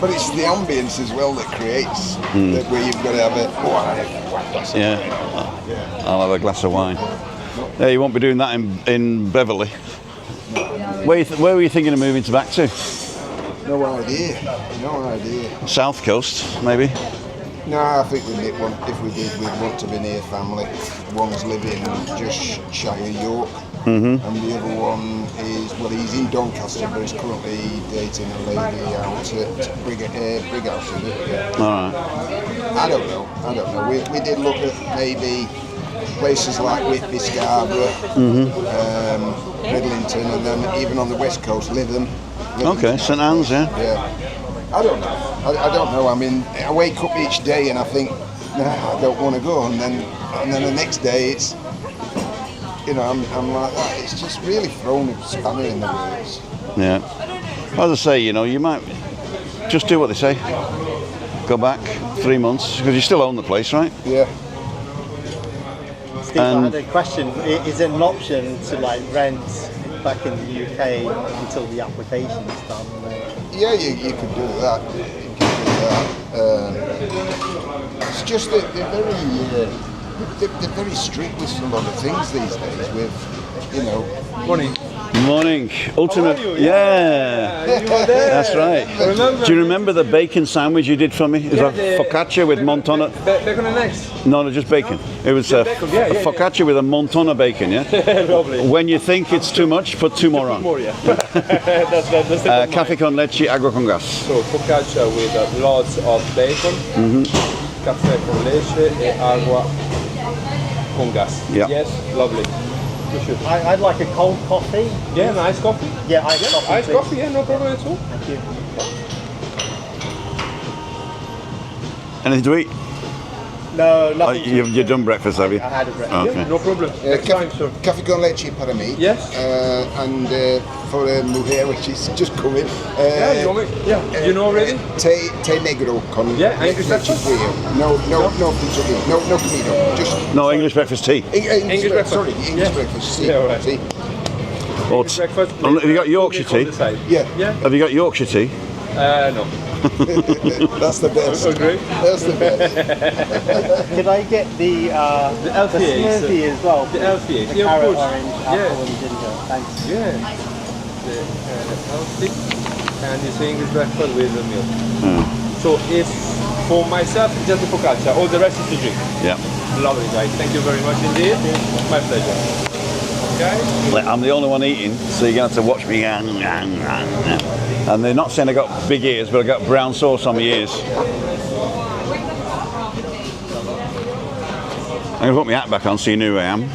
But it's the ambience as well that creates that where you've got to have a glass. Yeah, I'll have a glass of wine. Yeah, you won't be doing that in Beverly. Where were you thinking of moving back to? No idea. South Coast, maybe? No, I think if we did, we'd want to be near family. One's living just shy of York, and the other one is, well, he's in Doncaster, but he's currently dating a lady out at Brighouse, is it? Yeah. All right. I don't know. We did look at maybe places like Whitby, Scarborough, Bridlington, and then even on the west coast, Lytham. Okay, St Anne's, yeah. Yeah. I don't know. I don't know. I mean, I wake up each day and I think, nah, I don't want to go, and then the next day it's, I'm like that. It's just really thrown a spanner in the works. Yeah. As I say, you might just do what they say. Go back 3 months, because you still own the place, right? Yeah. Steve, I had a question. Is it an option to rent back in the UK until the application's done? Yeah, you could do that. It's just that they're very strict with a lot of things these days. With Morning. Ultimate. How are you? Yeah. You were there. That's right. Remember? Do you remember the bacon sandwich you did for me? It was a focaccia with Montana. Bacon and eggs. No, just bacon. It was a bacon, yeah. focaccia with a Montana bacon, yeah? Lovely. When you think it's too much, put 2 more on. More, yeah. that's the Café con leche, agua con gas. So focaccia with lots of bacon, café con leche e agua con gas. Yeah. Yes, lovely. I'd like a cold coffee. Yeah, nice coffee. Yeah, iced coffee. Iced please. coffee, yeah, no problem at all. Thank you. Anything to eat? No, nothing. You've done breakfast, have you? I had a breakfast. Okay. Yeah, no problem. Next time, sir. Café con leche para me. Yes. And for mujer, which is just coming. Yeah, you want me? Yeah. You know already? Té negro con Yeah, English leche breakfast? frío. No camino. Just No, English breakfast tea. English breakfast. breakfast. Sorry, English Yeah. breakfast. See, Yeah, all right. see. Or Breakfast. have you got Yorkshire tea? Yeah, Yeah. Have you got Yorkshire tea? No. that's the best. Agree. That's the best. Could I get the LPA, smoothie as well? The LPA, The yeah, of carrot, course. orange, apple, Yeah. and ginger. Thanks. Yeah. The healthy and it's English breakfast with the milk. So it's for myself just the focaccia. All the rest is to drink. Yeah. Lovely, guys. Thank you very much indeed. My pleasure. Okay. I'm the only one eating, so you're going to have to watch me. And they're not saying I got big ears, but I got brown sauce on my ears. I'm going to put my hat back on so you know who I am.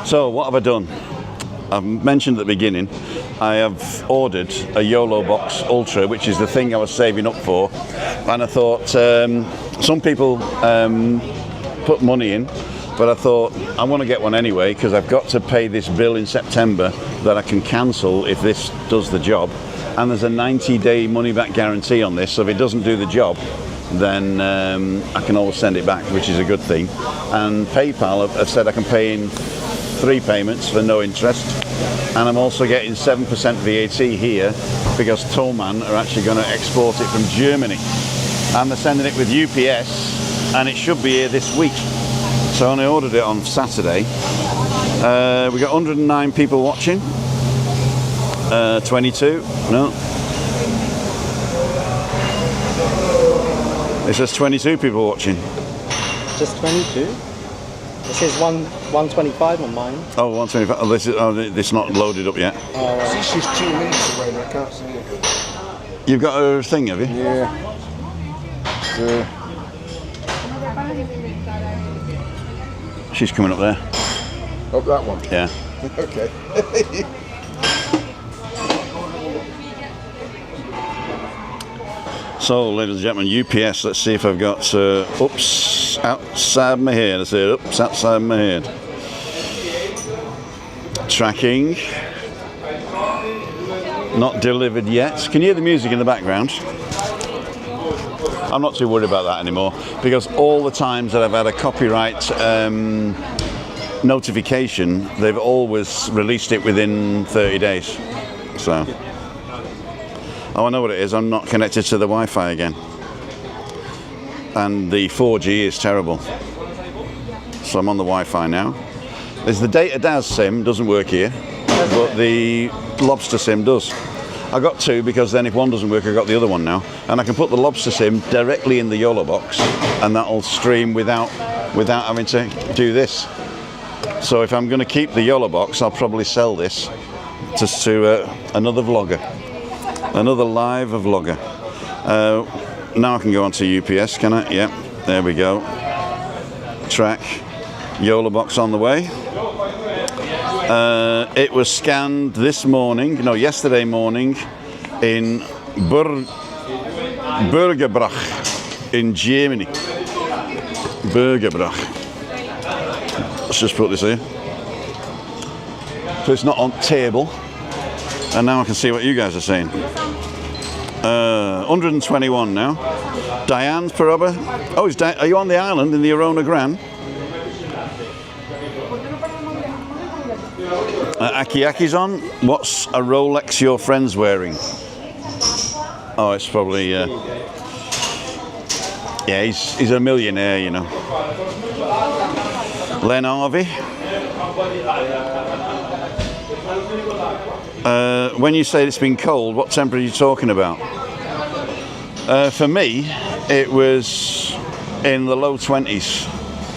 So, what have I done? I've mentioned at the beginning, I have ordered a YoloBox Ultra, which is the thing I was saving up for. And I thought, some people put money in, but I thought I want to get one anyway because I've got to pay this bill in September that I can cancel if this does the job. And there's a 90-day money-back guarantee on this, so if it doesn't do the job, then I can always send it back, which is a good thing. And PayPal have said I can pay in 3 payments for no interest, and I'm also getting 7% VAT here because Tollman are actually going to export it from Germany, and they're sending it with UPS, and it should be here this week. So I only ordered it on Saturday. We got 109 people watching. 22, no. It says 22 people watching. Just 22? It says 125 on mine. Oh, 125. Oh, this is not loaded up yet. See, she's 2 minutes away, but I can't see her. You've got a thing, have you? Yeah. She's coming up there. Up that one. Yeah. Okay. So, ladies and gentlemen, UPS. Let's see if I've got oops outside my head. I said oops outside my head. Tracking. Not delivered yet. Can you hear the music in the background? I'm not too worried about that anymore because all the times that I've had a copyright notification, they've always released it within 30 days. So, oh, I know what it is. I'm not connected to the Wi-Fi again, and the 4G is terrible. So I'm on the Wi-Fi now. There's the Data Daz SIM doesn't work here, but the Lobster SIM does. I got two because then if one doesn't work, I got the other one now, and I can put the Lobster SIM directly in the YoloBox, and that'll stream without having to do this. So if I'm going to keep the YoloBox, I'll probably sell this just to another vlogger, another live vlogger. Now I can go onto UPS, can I? Yeah, there we go. Track, YoloBox on the way. It was scanned this morning, no, yesterday morning in Burgerbrach in Germany. Burgerbrach. Let's just put this here. So it's not on table. And now I can see what you guys are saying. 121 now. Diane's Paroba. Oh, are you on the island in the Arona Gran? Aki Aki's on. What's a Rolex your friend's wearing? Oh, it's probably... yeah, he's a millionaire, you know. Len Harvey. When you say it's been cold, what temperature are you talking about? For me, it was in the low 20s.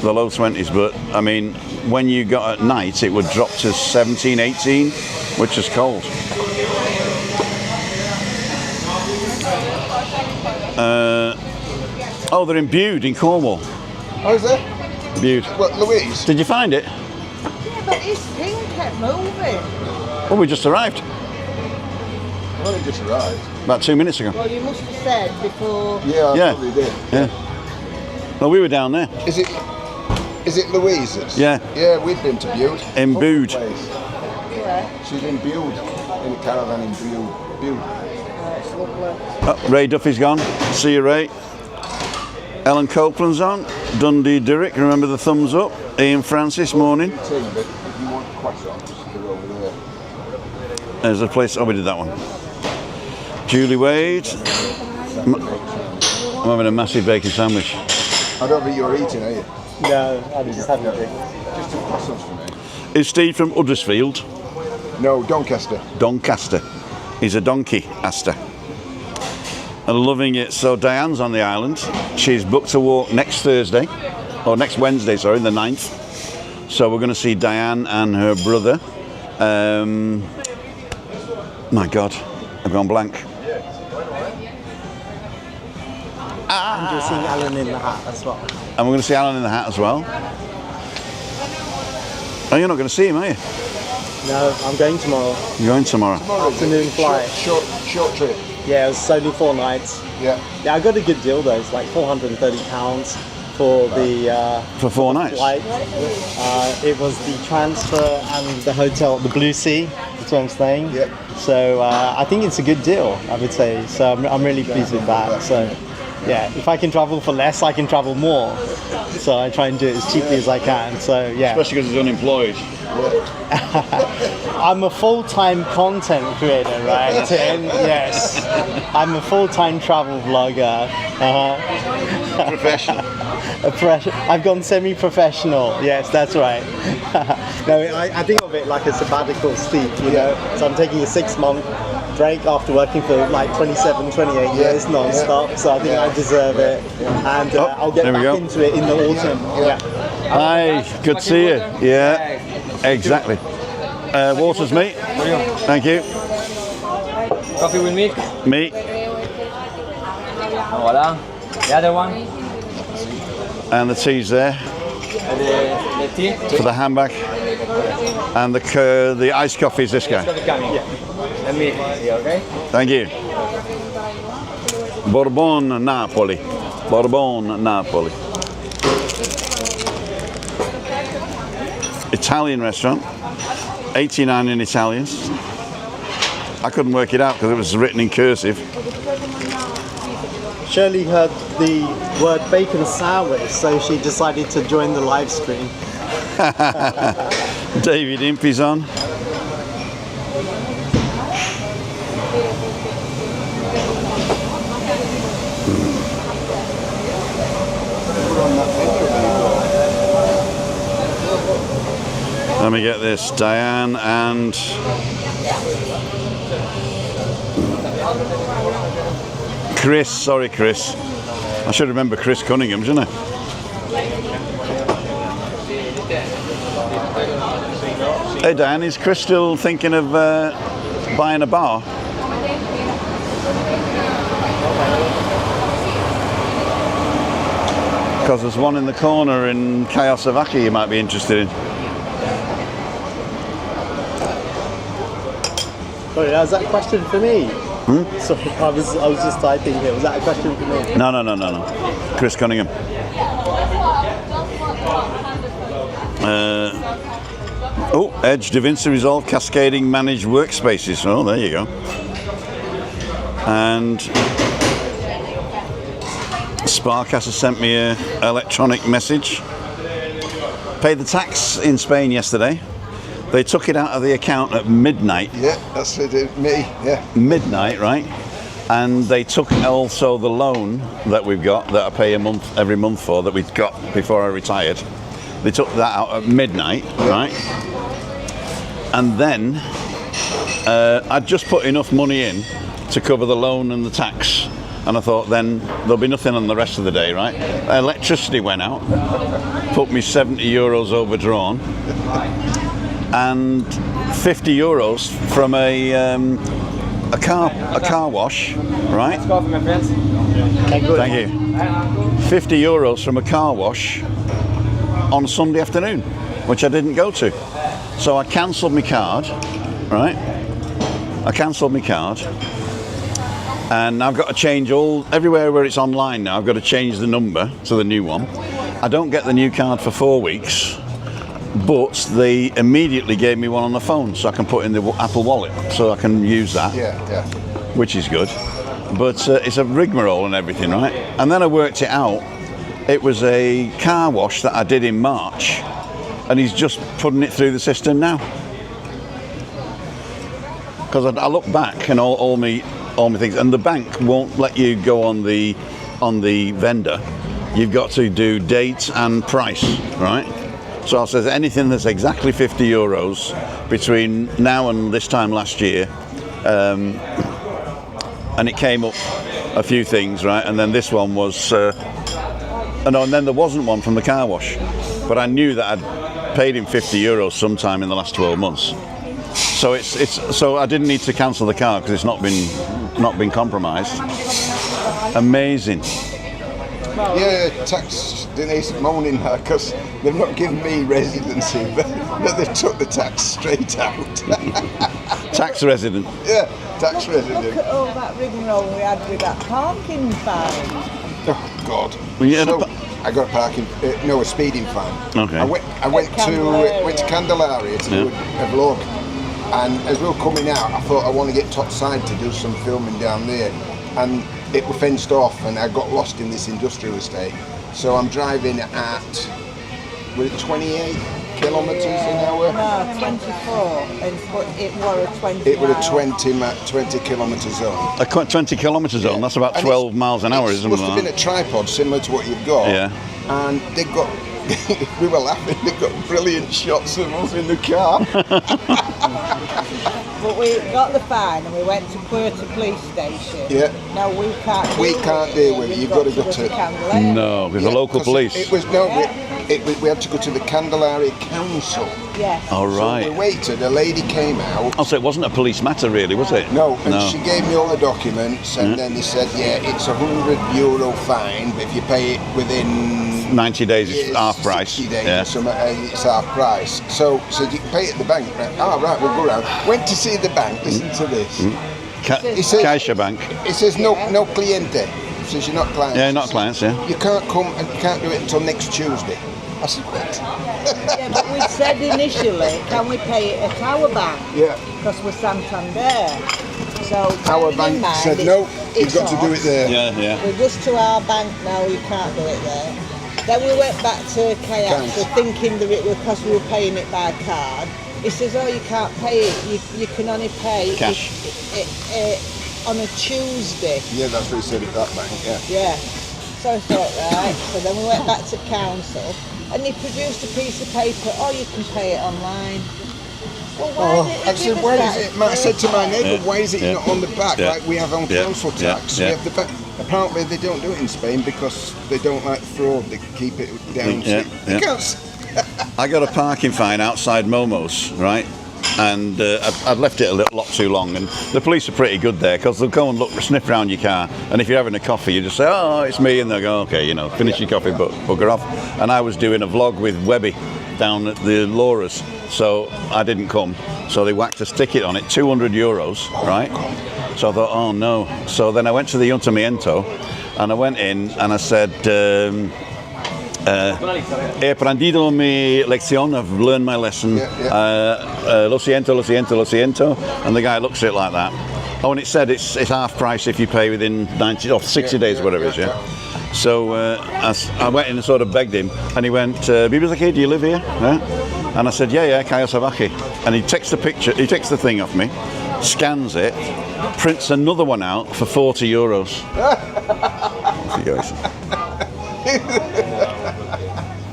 The low 20s, but I mean, when you got at night, it would drop to 17, 18, which is cold. Oh, they're in Bude in Cornwall. Oh, is it? Bude. What, Louise? Did you find it? Yeah, but his thing kept moving. Oh, we just arrived. I've only just arrived. About 2 minutes ago. Well, you must have said before. Yeah, I Yeah. probably did. Yeah. Well, we were down there. Is it Louise's? Yeah. Yeah, we've been to Bude. In Lovely Bude. place. Yeah, She's in Bude, in a caravan in Bude. it's lovely. Oh, Ray Duffy's gone. See you, Ray. Ellen Copeland's on. Dundee Dirk, remember the thumbs up. Ian Francis, morning. But if you want croissants, they're over there. There's a place. Oh, we did that one. Julie Wade. I'm having a massive bacon sandwich. I don't think you're eating, are you? No, I just having a drink. Just two croissants for me. Is Steve from Huddersfield? No, Doncaster. Doncaster. He's a donkey, Aster. And loving it. So Diane's on the island. She's booked a walk next Thursday, or next Wednesday, sorry, the 9th. So we're going to see Diane and her brother. My God, I've gone blank. And you're seeing Alan in the hat as well. And we're going to see Alan in the hat as well. Oh, you're not going to see him, are you? No, I'm going tomorrow. You're going tomorrow. Afternoon flight. Short trip. Yeah, it was only 4 nights. Yeah. Yeah, I got a good deal though. It's like £430 for the For 4 nights? flight. It was the transfer and the hotel, the Blue Sea. That's where I'm staying. Yep. So I think it's a good deal, I would say. So I'm really pleased with that. So yeah, if I can travel for less, I can travel more. So I try and do it as cheaply as I can. So yeah. Especially because he's unemployed. I'm a full-time content creator, right, Tim? Yes. I'm a full-time travel vlogger. Professional. I've gone semi-professional. Yes, that's right. No, I think of it like a sabbatical, Steve, you know? So I'm taking a 6-month break after working for like 27, 28 years non-stop. So I think I deserve it. And I'll get back into it in the autumn. Yeah. Hi, good to see you. Yeah, exactly. Waters, mate. Thank you. Coffee with milk? Meat. Voila. The other one? And the tea's there The tea? for the handbag. And the iced coffee is this guy. Coming. Yeah. Let me see, okay? Thank you. Bourbon Napoli. Bourbon Napoli. Italian restaurant. 89 in Italian. I couldn't work it out because it was written in cursive. Shirley heard the word bacon sandwich, so she decided to join the live stream. David Impey's on. Let me get this. Diane and Chris. Sorry, Chris. I should remember Chris Cunningham, shouldn't I? Hey, Diane, is Chris still thinking of buying a bar? Because there's one in the corner in Kiosk you might be interested in. Sorry, was that a question for me? Sorry, I was just typing here. Was that a question for me? No. Chris Cunningham. Edge, DaVinci Resolve, Cascading Managed Workspaces. Oh, there you go. And Sparkas has sent me an electronic message. Paid the tax in Spain yesterday. They took it out of the account at midnight. Yeah, that's me, yeah. Midnight, right? And they took also the loan that we've got, that I pay every month for, that we'd got before I retired. They took that out at midnight, right? And then I'd just put enough money in to cover the loan and the tax. And I thought then there'll be nothing on the rest of the day, right? Electricity went out, put me 70 euros overdrawn, and 50 euros from a car wash, right? Coffee, my friends. Thank you. 50 euros from a car wash on Sunday afternoon, which I didn't go to. So I cancelled my card, right? I cancelled my card, and I've got to change everywhere where it's online now. I've got to change the number to the new one. I don't get the new card for 4 weeks. But they immediately gave me one on the phone, so I can put in the Apple Wallet, so I can use that. Yeah. Which is good. But it's a rigmarole and everything, right? And then I worked it out. It was a car wash that I did in March, and he's just putting it through the system now. Because I look back and all my things, and the bank won't let you go on the vendor. You've got to do date and price, right? So I says anything that's exactly 50 euros between now and this time last year, and it came up a few things, right? And then this one was, and then there wasn't one from the car wash, but I knew that I'd paid him 50 euros sometime in the last 12 months. So so I didn't need to cancel the car because it's not been compromised. Amazing. Yeah, tax Denise moaning her because they've not given me residency, but they took the tax straight out. Tax resident. Yeah, tax resident. Look at all that rigmarole we had with that parking fine. Oh God! Well, you had I got a parking, a speeding fine. Okay. I went to Candelaria to do a vlog, and as we were coming out, I thought I want to get topside to do some filming down there, and it was fenced off, and I got lost in this industrial estate. So I'm driving at 28 kilometres an hour. No, 24, but it were a 20. It was a 20 kilometre zone. A 20 kilometre zone. That's about 12 miles an hour, isn't it? It must have been a tripod similar to what you've got. Yeah. And they got. We were laughing. They got brilliant shots of us in the car. But we got the fine and we went to Brota police station. Yeah. No, we can't. We can't deal with it. You've got to go to. Candelaria. No, with the local police. We had to go to the Candelaria Council. Yes. All right. So we waited. A lady came out. Oh, so it wasn't a police matter, really, was it? No, and she gave me all the documents, and then they said, it's €100 fine, but if you pay it within 90 days, it's half price. 60 days Yeah. or something, it's half price. So you can pay it at the bank. Right? Oh, right, we'll go around. Went to see the bank. Listen to this. It says, Caixa Bank. It says no cliente. It says you're not clients. Yeah, not clients, yeah. You can't come and you can't do it until next Tuesday. I said, what? Yeah, but we said initially, can we pay it at our bank? Yeah. Because we're Santander. So Our bearing in bank mind, said, it's- no, you've it's got to do it off. there. Yeah. We're just to our bank now, you can't do it there. Then we went back to Kiosk thinking that it was because we were paying it by card. He says, oh, you can't pay it, you can only pay Cash. it on a Tuesday. Yeah, that's what he said at that bank, yeah. Yeah. So I thought, right. So then we went back to council and he produced a piece of paper, oh, you can pay it online. Well, why didn't I you said, give us why that is it, I said to my neighbour, Yeah. why is it Yeah. not on the back Yeah. like we have on Yeah. council Yeah. tax? Yeah. We have the back. Apparently they don't do it in Spain because they don't like fraud, they keep it down. Yeah. They Yeah. can't. I got a parking fine outside Momo's, right? And I'd left it a lot too long, and the police are pretty good there because they'll go and sniff around your car, and if you're having a coffee, you just say, oh, it's me, and they'll go, okay, finish your coffee, but bugger off. And I was doing a vlog with Webby down at the Laura's, so I didn't come, so they whacked a ticket on it, €200, right? So I thought, oh no. So then I went to the Ayuntamiento, and I went in, and I said, he aprendido mi lección, I've learned my lesson. Lo siento. And the guy looks at it like that. Oh, and it said it's half price if you pay within 90 or 60 days, whatever it is, yeah? So I went in and sort of begged him, and he went, Bibis aquí, do you live here? Yeah? And I said, yeah, Cayo Sabaki. And he takes the thing off me, scans it, prints another one out for €40. Off you goes.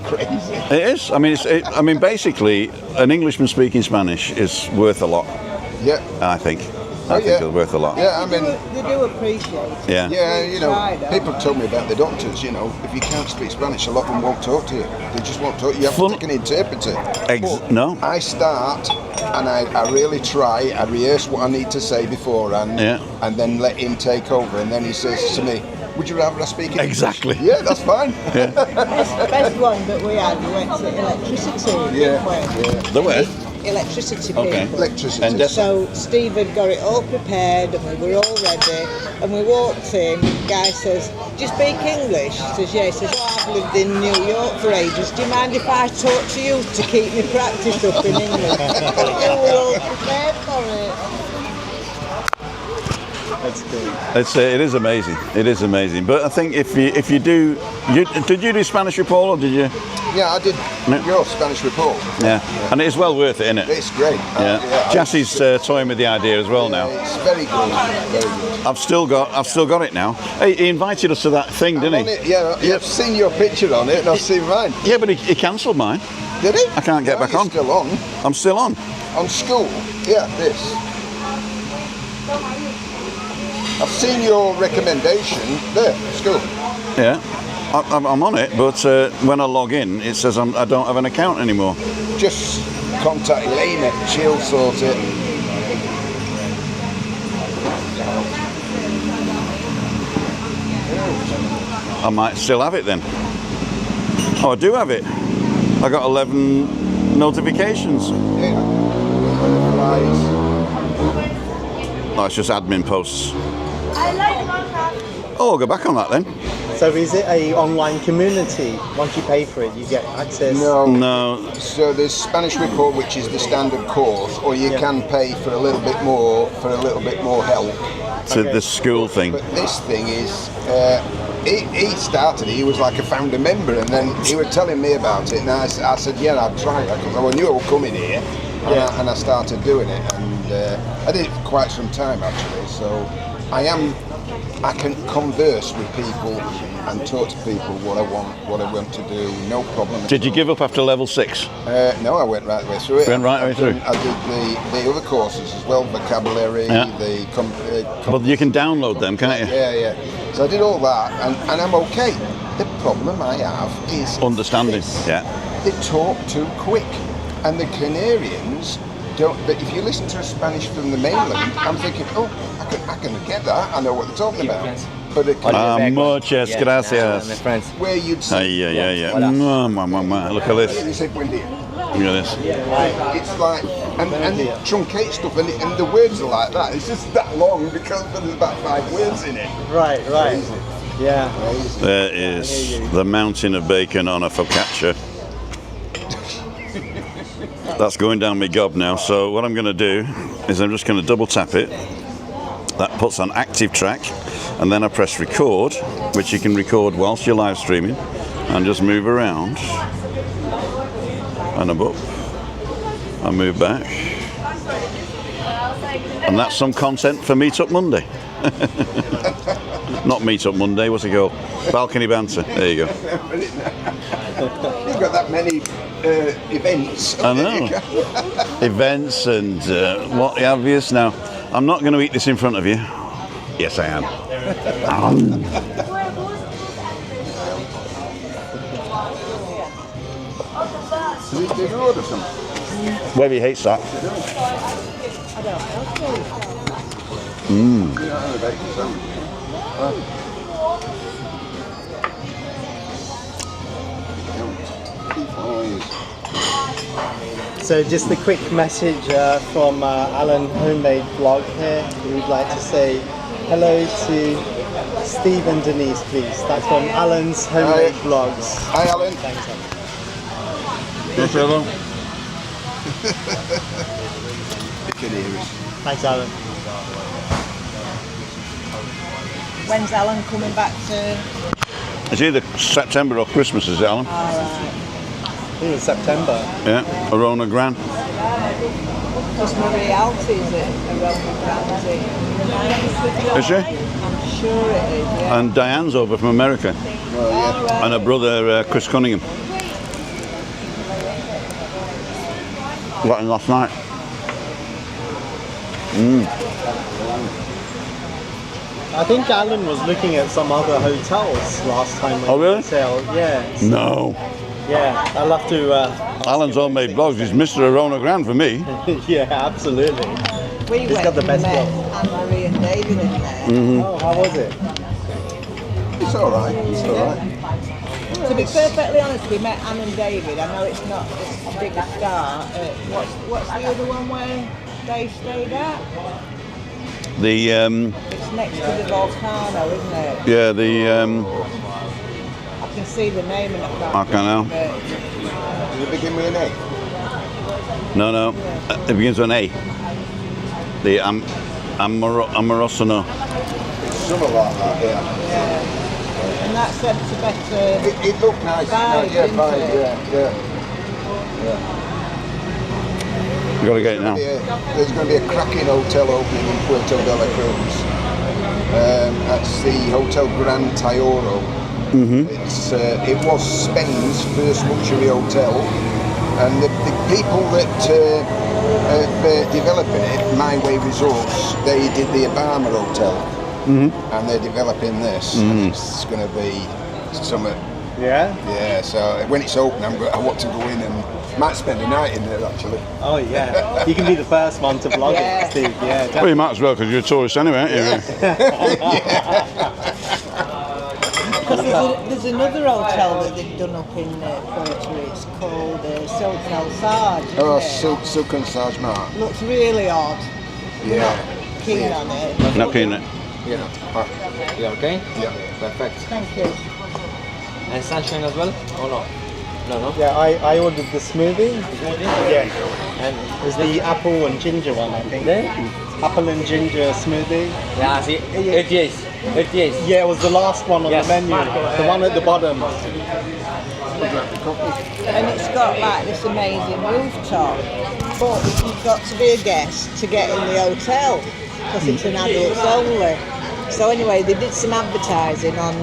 Crazy. It is. I mean, basically, an Englishman speaking Spanish is worth a lot. Yeah. I think. I think it's worth a lot. Yeah, I mean, They do appreciate it. Yeah. Yeah, people told me about the doctors, if you can't speak Spanish, a lot of them won't talk to you. They just won't talk. You have to take an interpreter. But No. I start and I really try. I rehearse what I need to say beforehand, and then let him take over. And then he says to me, would you rather I speak English? Exactly. Yeah, that's fine. Best one that we had, we went to electricity. Yeah. The way. Electricity Okay. people. Electricity. And So Steve had got it all prepared and we were all ready and we walked in, the guy says, do you speak English? He says, yeah. He says, oh, I've lived in New York for ages, do you mind if I talk to you to keep me practice up in English? We were all prepared for it. That's cool. It is amazing. It is amazing. But I think if you do, did you do Spanish report or did you? Yeah, I did your Spanish report. Yeah. And it is well worth it, isn't it? It's great. Yeah. Jassy's toying with the idea as well now. It's very good. Very good. I've still got it now. Hey, he invited us to that thing, didn't he? Yeah, I've seen your picture on it and I've seen mine. Yeah, but he cancelled mine. Did he? I can't get back you're on. Still on? I'm still on. On school? Yeah, this. I've seen your recommendation there, school. Yeah. I'm on it, but when I log in, it says I don't have an account anymore. Just contact Elena, she'll sort it. I might still have it then. Oh, I do have it. I got 11 notifications. Yeah. Oh, it's just admin posts. Oh, I'll go back on that then. So is it a online community? Once you pay for it, you get access? No. So there's Spanish report, which is the standard course, or you can pay for a little bit more help. To the school thing. But this thing is, he started. He was like a founder member, and then he was telling me about it, and I said, yeah, I'll try that because I knew I would come in here, and I started doing it, and I did it for quite some time actually. So I can converse with people and talk to people what I want to do, no problem. Did you give up after level 6? No, I went right the way through it. Went right the way through? I did the other courses as well, vocabulary, But you can download them, can't you? Yeah. So I did all that, and I'm okay. The problem I have is Understanding, this. yeah. They talk too quick, and the Canarians don't. But if you listen to a Spanish from the mainland, I'm thinking, oh, I can get that. I know what they're talking about. But Muchas gracias. my friends. where you'd say, Yeah. Look at this. you say buen dia. Look at this. It's like, and truncate stuff, and the words are like that. It's just that long because there's about 5 words in it. Right. Yeah. There is the mountain of bacon on a focaccia. That's going down my gob now. So what I'm going to do is I'm just going to double tap it. That puts on active track, and then I press record, which you can record whilst you're live streaming, and just move around. And I'm up. I move back. And that's some content for Meetup Monday. Not Meetup Monday, what's it called? Balcony Banter. There you go. You've got that many events. I know. Events and what have you. Now, I'm not going to eat this in front of you. Yes, I am. Did you order some? Webby hates that. So just a quick message from Alan Homemade Vlog here. We'd like to say hello to Steve and Denise, please. That's from Alan's Homemade Vlogs. Hi, Alan. Thanks, Alan. Yes, hello. Thanks, Alan. When's Alan coming back to? It's either September or Christmas, is it, Alan? Alright. I think it's September. Yeah, Arona Gran. Because Marie Alti is it? Around the Is she? I'm sure it is, yeah. And Diane's over from America. Alright. And her brother, Chris Cunningham. Got in last night. I think Alan was looking at some other hotels last time. Oh, really? Yeah. No. Yeah, I'll have to... Alan's Homemade Vlogs is Mr. Arona Gran for me. yeah, absolutely. We He's went got the and best met vlog. Anne-Marie and David in there. Oh, how was it? It's all right. It's all right. To be perfectly honest, we met Anne and David. I know it's not as big a star. What's the other one where they stayed at? The It's next to the volcano, isn't it? yeah, the I can see the name and I can't know. Does it begin with an A? No. It begins with an A. The Amorosano. It's something like that, yeah. And that said it's a better... It looked nice. Vibe, Yeah, didn't fine, it? yeah. You got to get it now. There's going to be a cracking hotel opening in Puerto de la Cruz. That's the Hotel Gran Tayoro. It was Spain's first luxury hotel, and the people that are developing it, My Way Resorts, they did the Obama Hotel, and they're developing this. And it's going to be something. Yeah? Yeah, so when it's open, I want to go in and might spend the night in there actually. Oh, yeah. You can be the first one to vlog Yeah. it, Steve. Yeah, Well, you might as well because you're a tourist anyway, aren't you? Because there's another hotel that they've done up in Puerto. It's called Silk Sarge, isn't Oh, it? Silk and Sarge Mart. Looks really odd. Yeah. Not keen on it. Not keen on it. You okay? Yeah. Perfect. Thank you. And sunshine as well? Or no? No. Yeah, I ordered the smoothie. Yeah. And it's the apple and ginger one, I think. There? Apple and ginger smoothie. Yeah, see, 88. Yeah, it was the last one on Yes. the menu. The one at the bottom. And it's got like this amazing rooftop. But you've got to be a guest to get in the hotel because it's an adults only. So anyway, they did some advertising on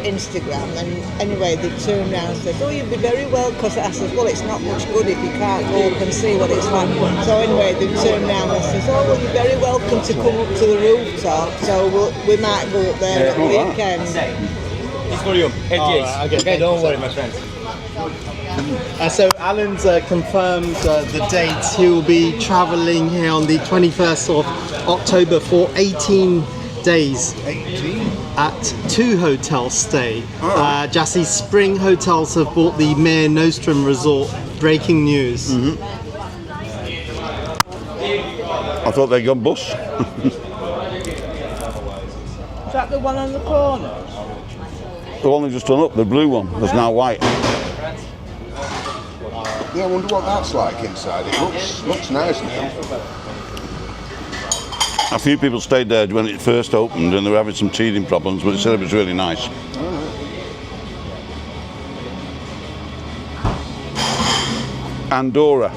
Instagram, and anyway they turned around and said, oh, you'd be very well, because I said, well, it's not much good if you can't go up and see what it's like. So anyway they turned around and said, oh, well, you're very welcome to come up to the rooftop, so we might go up there at the weekend. It's for you. 88. Alright, Okay, don't worry, my friends. So Alan's confirmed the dates. He will be travelling here on the 21st of October for 18 days. 18. At 2 hotel stay. Jassy Spring Hotels have bought the Mare Nostrum Resort. Breaking news. I thought they'd gone bus. Is that the one on the corner? The one they just done up, the blue one, that's now white. Yeah, I wonder what that's like inside. It looks nice now. A few people stayed there when it first opened and they were having some teething problems, but it said it was really nice. Andorra.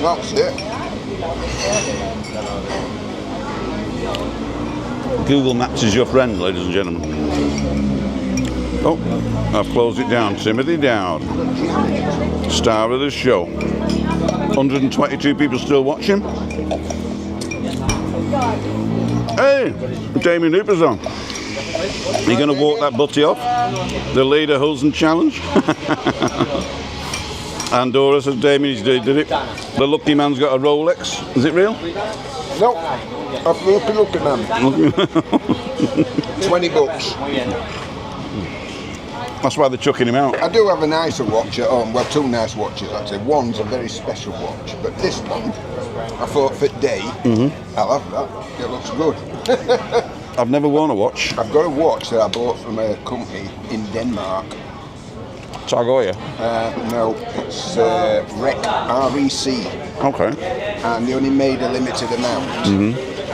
That's it. Google Maps is your friend, ladies and gentlemen. Oh, I've closed it down. Timothy Dowd, star of the show. 122 people still watching. Hey, Damien Hooper's on. Are you going to walk that butty off? The Leader Hulsen Challenge? Andorra says Damien, he did it. The lucky man's got a Rolex. Is it real? No, I've look at them. 20 bucks. That's why they're chucking him out. I do have a nicer watch at home. Well, two nice watches actually. One's a very special watch, but this one, I thought for day, I'll have that. It looks good. I've never worn a watch. I've got a watch that I bought from a company in Denmark. Targoya. No, it's REC. Okay. And they only made a limited amount.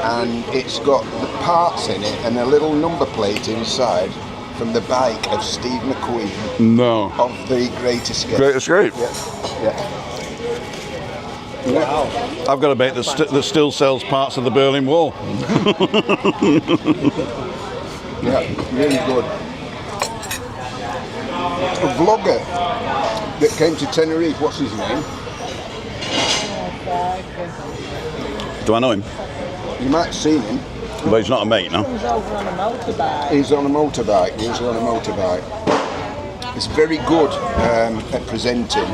And it's got the parts in it and a little number plate inside from the bike of Steve McQueen No. of The Great Escape. Great Escape. Yeah. Wow. I've got a mate that still sells parts of the Berlin Wall. Yeah, really good. A vlogger that came to Tenerife, what's his name? Do I know him? You might have seen him. But he's not a mate, no? He's over on a motorbike. He's on a motorbike. He's very good at presenting.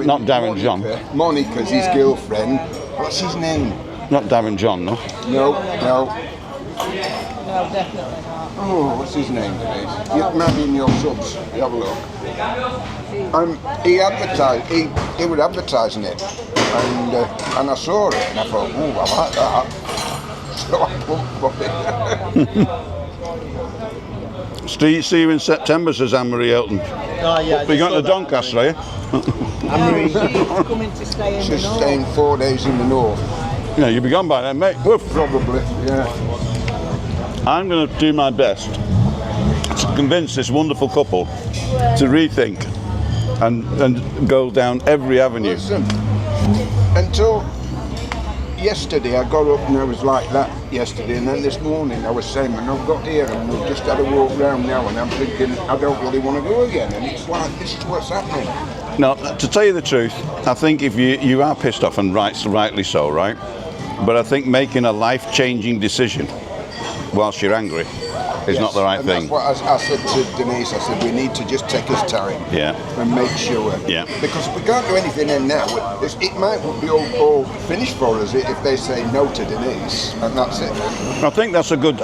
Not Darren John. Monica's his girlfriend. What's his name? Not Darren John, no? No. No, definitely not. Oh, what's his name, Denise? It might be in your subs. Have a look. He advertised. He was advertising it, and I saw it, and I thought, oh, I like that. So I looked for it. See you in September, says Anne-Marie Elton. Oh, yeah. We're going to Doncaster, are you? She's coming to stay in the She's north. staying 4 days in the north. Yeah, you'll be gone by then, mate. Woof. Probably, yeah. I'm going to do my best to convince this wonderful couple to rethink and go down every avenue. Listen, until yesterday I got up and I was like that yesterday, and then this morning I was saying, when I've got here and we've just had a walk round now, and I'm thinking I don't really want to go again, and it's like, this is what's happening. Now, to tell you the truth, I think if you are pissed off, and rightly so, right? But I think making a life-changing decision whilst you're angry is not the right and thing. That's what I said to Denise. I said we need to just take us time, and make sure. Yeah. Because we can't do anything in now. It might be all finished for us if they say no to Denise, and that's it. I think that's a good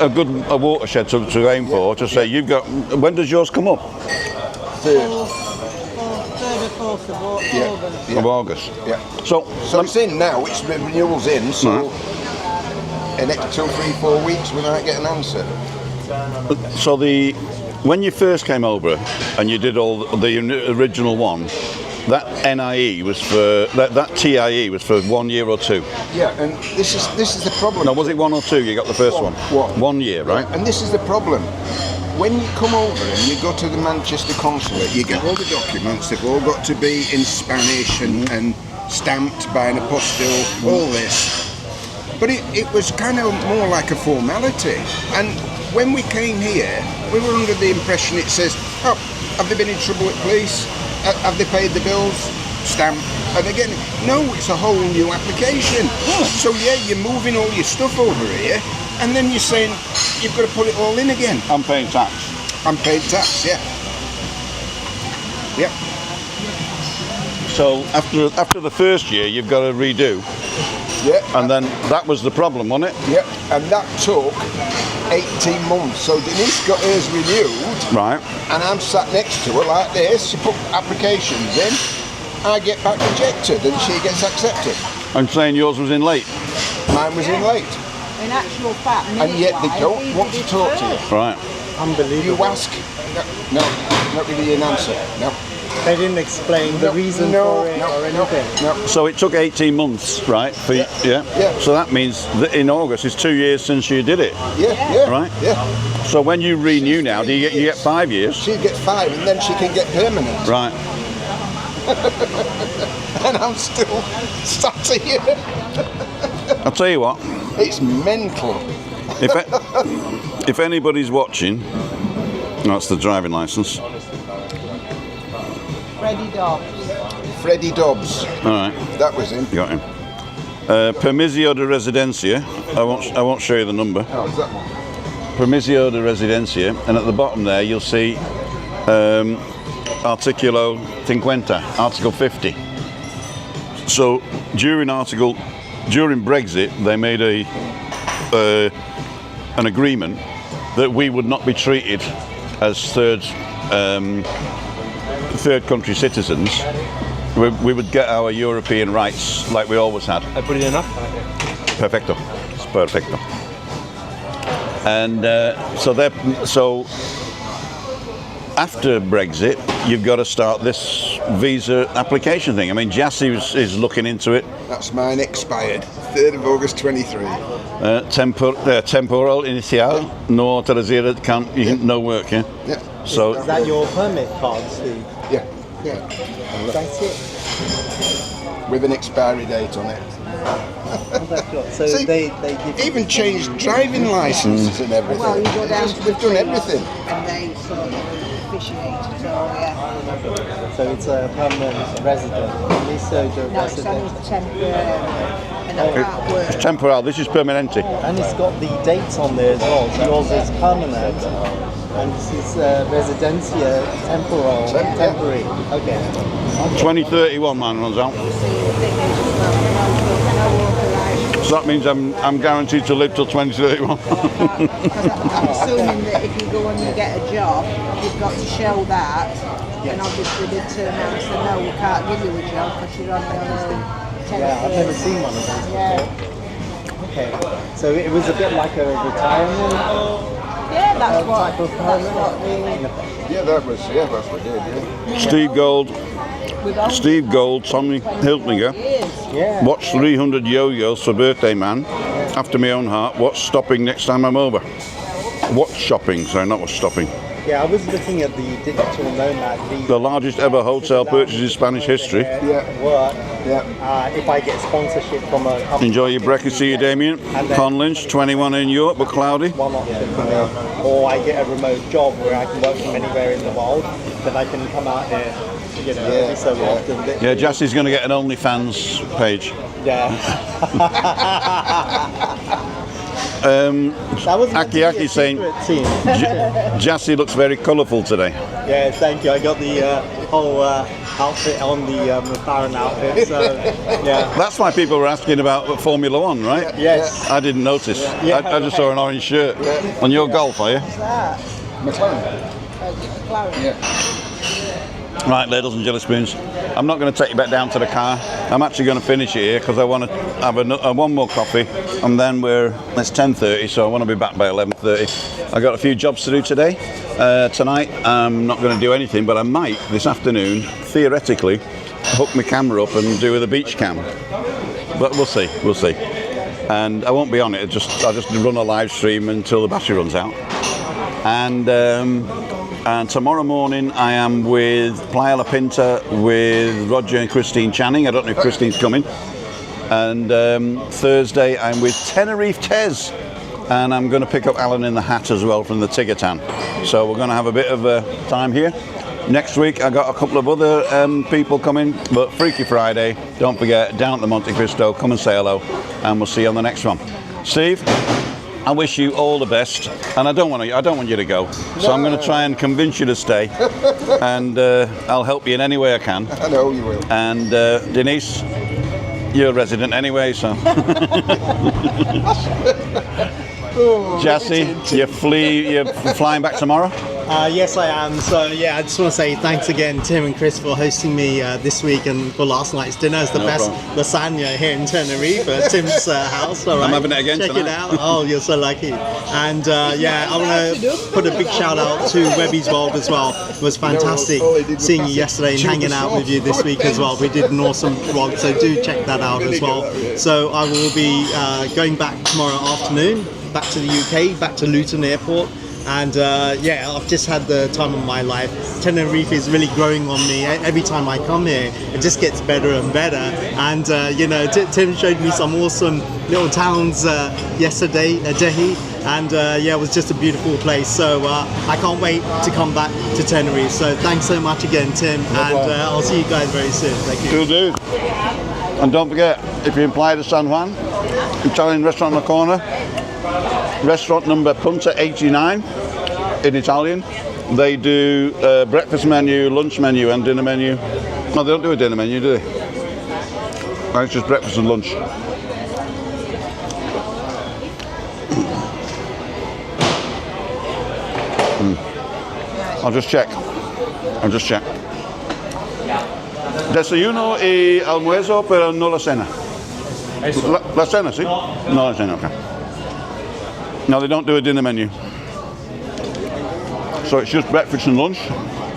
watershed to aim for. To say you've got. When does yours come up? Third. 3rd or 4th of August. Yeah. Of August. Yeah. So it's in now. It's renewals in. So in next 2, 3, 4 weeks we might get an answer. So when you first came over and you did all the original one, that NIE was for that TIE was for 1 year or 2. Yeah, and this is the problem. No, was it 1 or 2? You got the first one. 1 year, right? And this is the problem. When you come over and you go to the Manchester consulate, you get all the documents. They've all got to be in Spanish and stamped by an apostille. All this. But it was kind of more like a formality. And when we came here, we were under the impression it says, oh, have they been in trouble at police? Have they paid the bills? Stamp. And again, no, it's a whole new application. So yeah, you're moving all your stuff over here, and then you're saying you've got to put it all in again. I'm paying tax. Unpaid tax, yeah. Yep. So after the first year, you've got to redo. Yeah. And then that was the problem, wasn't it? Yep. And that took 18 months. So Denise got hers renewed. Right. And I'm sat next to her like this. She put applications in. I get back rejected and she gets accepted. I'm saying yours was in late. Mine was in late. In actual fact, And yet they don't want to talk to you. Right. Unbelievable. You ask. No, not really an answer. No. They didn't explain the reason for it or anything. No. So it took 18 months, right? For Yeah. yeah. Yeah. So that means that in August it's 2 years since you did it, Yeah. right? Yeah. So when you renew now, do you get 5 years? She gets 5, and then she can get permanent. Right. And I'm still sat here. I'll tell you what. It's mental. If anybody's watching, that's the driving license. Freddie Dobbs. Freddie Dobbs. All right, That was him. got him. Permisio de Residencia. I won't show you the number. Oh, is that one? Permisio de Residencia, and at the bottom there you'll see Articulo 50, Article 50. So during Brexit, they made an agreement that we would not be treated as third country citizens. We would get our European rights like we always had. I put it enough? Perfecto. It's perfecto. And so after Brexit, you've got to start this visa application thing. I mean, Jassy is looking into it. That's mine expired. 3rd of August 23. Temporal inicial, no traseira, no work, yeah? Yeah. So, Is that your permit card, Steve? Yeah. Yeah. That's it. With an expiry date on it. So See, they give you Even changed driving licenses and everything. Well, you go down to the We've done everything. and they sort of officiate it, so yeah. So it's a permanent resident. Liso de No, it's only resident. temporary and I can't work. it's temporal, this is permanente. And it's got the dates on there as well. So yours is permanent and this is residencia temporal. Temporary. Okay. 2031 man runs out. So the thing is, well, no authorised. So that means I'm guaranteed to live till 2031. Because I'm assuming that if you go and you get a job, you've got to show that. And obviously they turn around and say, no, we can't give you a job because you're on your own. Yeah, I've never seen one of those. Yeah. Okay. So it was a bit like a retirement Yeah, that's what. type of That's permit. what the. Yeah, that's what we did, yeah. Steve Gold, We've only Steve Gold, Tommy Hiltlinger. years. Yeah. Watch 300 yo-yos for birthday man. After my own heart. What's stopping next time I'm over? What's shopping? Sorry, not what's stopping. Yeah, I was looking at the digital nomad visa. The largest ever hotel purchase in Spanish history. Yeah. Work. Yeah. If I get sponsorship from a company. Enjoy your breakfast, see you, Damien. Con Lynch, 21 in York, but cloudy. One option for me. Or I get a remote job where I can work from anywhere in the world, then I can come out here, you know, every so often. Yeah, Jassy's going to get an OnlyFans page. Yeah. That was meant to be a Aki saying, secret team. Jassy looks very colourful today. Yeah, thank you. I got the whole outfit on, the McLaren outfit, so yeah. That's why people were asking about Formula One, right? Yes. I didn't notice. Yeah. I just saw an orange shirt. On your Golf, are you? What's that? McLaren. McLaren. Yeah. Right, ladles and jelly spoons. I'm not going to take you back down to the car. I'm actually going to finish it here because I want to have one more coffee, and then it's 10:30, so I want to be back by 11:30. I got a few jobs to do today. Tonight I'm not going to do anything, but I might this afternoon, theoretically, hook my camera up and do with a beach cam. But we'll see. And I won't be on it. I'll just run a live stream until the battery runs out. And tomorrow morning I am with Playa La Pinta with Roger and Christine Channing. I don't know if Christine's coming. And Thursday I'm with Tenerife Tez. And I'm going to pick up Alan in the Hat as well from the Tiggertan. So we're going to have a bit of time here. Next week I got a couple of other people coming. But Freaky Friday, don't forget, down at the Monte Cristo, come and say hello. And we'll see you on the next one. Steve? I wish you all the best, and I don't want you to go. So I'm going to try and convince you to stay, and I'll help you in any way I can. I know you will. And Denise, you're a resident anyway, so. Jassy, you're flying back tomorrow? Yes, I am. So yeah, I just want to say thanks again, Tim and Chris, for hosting me this week and for last night's dinner. It's the best lasagna here in Tenerife at Tim's house. All right, I'm having it again Check tonight. it out. Oh, you're so lucky. And yeah, I want to put a big shout out to Webby's World as well. It was fantastic seeing you yesterday and hanging out with you this week as well. We did an awesome vlog, so do check that out as well. So I will be going back tomorrow afternoon, back to the UK, back to Luton Airport. And yeah, I've just had the time of my life. Tenerife is really growing on me. Every time I come here, it just gets better and better. And you know, Tim showed me some awesome little towns yesterday, Dehi, and yeah, it was just a beautiful place. So I can't wait to come back to Tenerife. So thanks so much again, Tim, and I'll see you guys very soon. Thank you. Will do. And don't forget, if you're in Playa de San Juan, Italian restaurant on the corner, restaurant number Punta 89 in Italian. They do breakfast menu, lunch menu and dinner menu. No, they don't do a dinner menu, do they? No, it's just breakfast and lunch. I'll just check. Desayuno y almuerzo, pero no la cena. La cena, sí? No la cena, okay. No, they don't do a dinner menu. So it's just breakfast and lunch.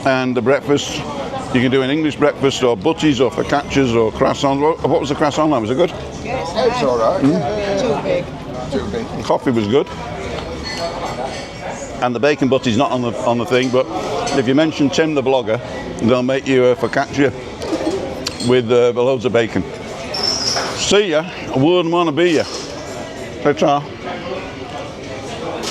And the breakfast, you can do an English breakfast or butties or focaccias or croissants. What was the croissant like? Was it good? It's all right. Too big. Coffee was good. And the bacon butty's not on the thing, but if you mention Tim the blogger, they'll make you a focaccia with loads of bacon. See ya. I wouldn't want to be ya. Ta-ta.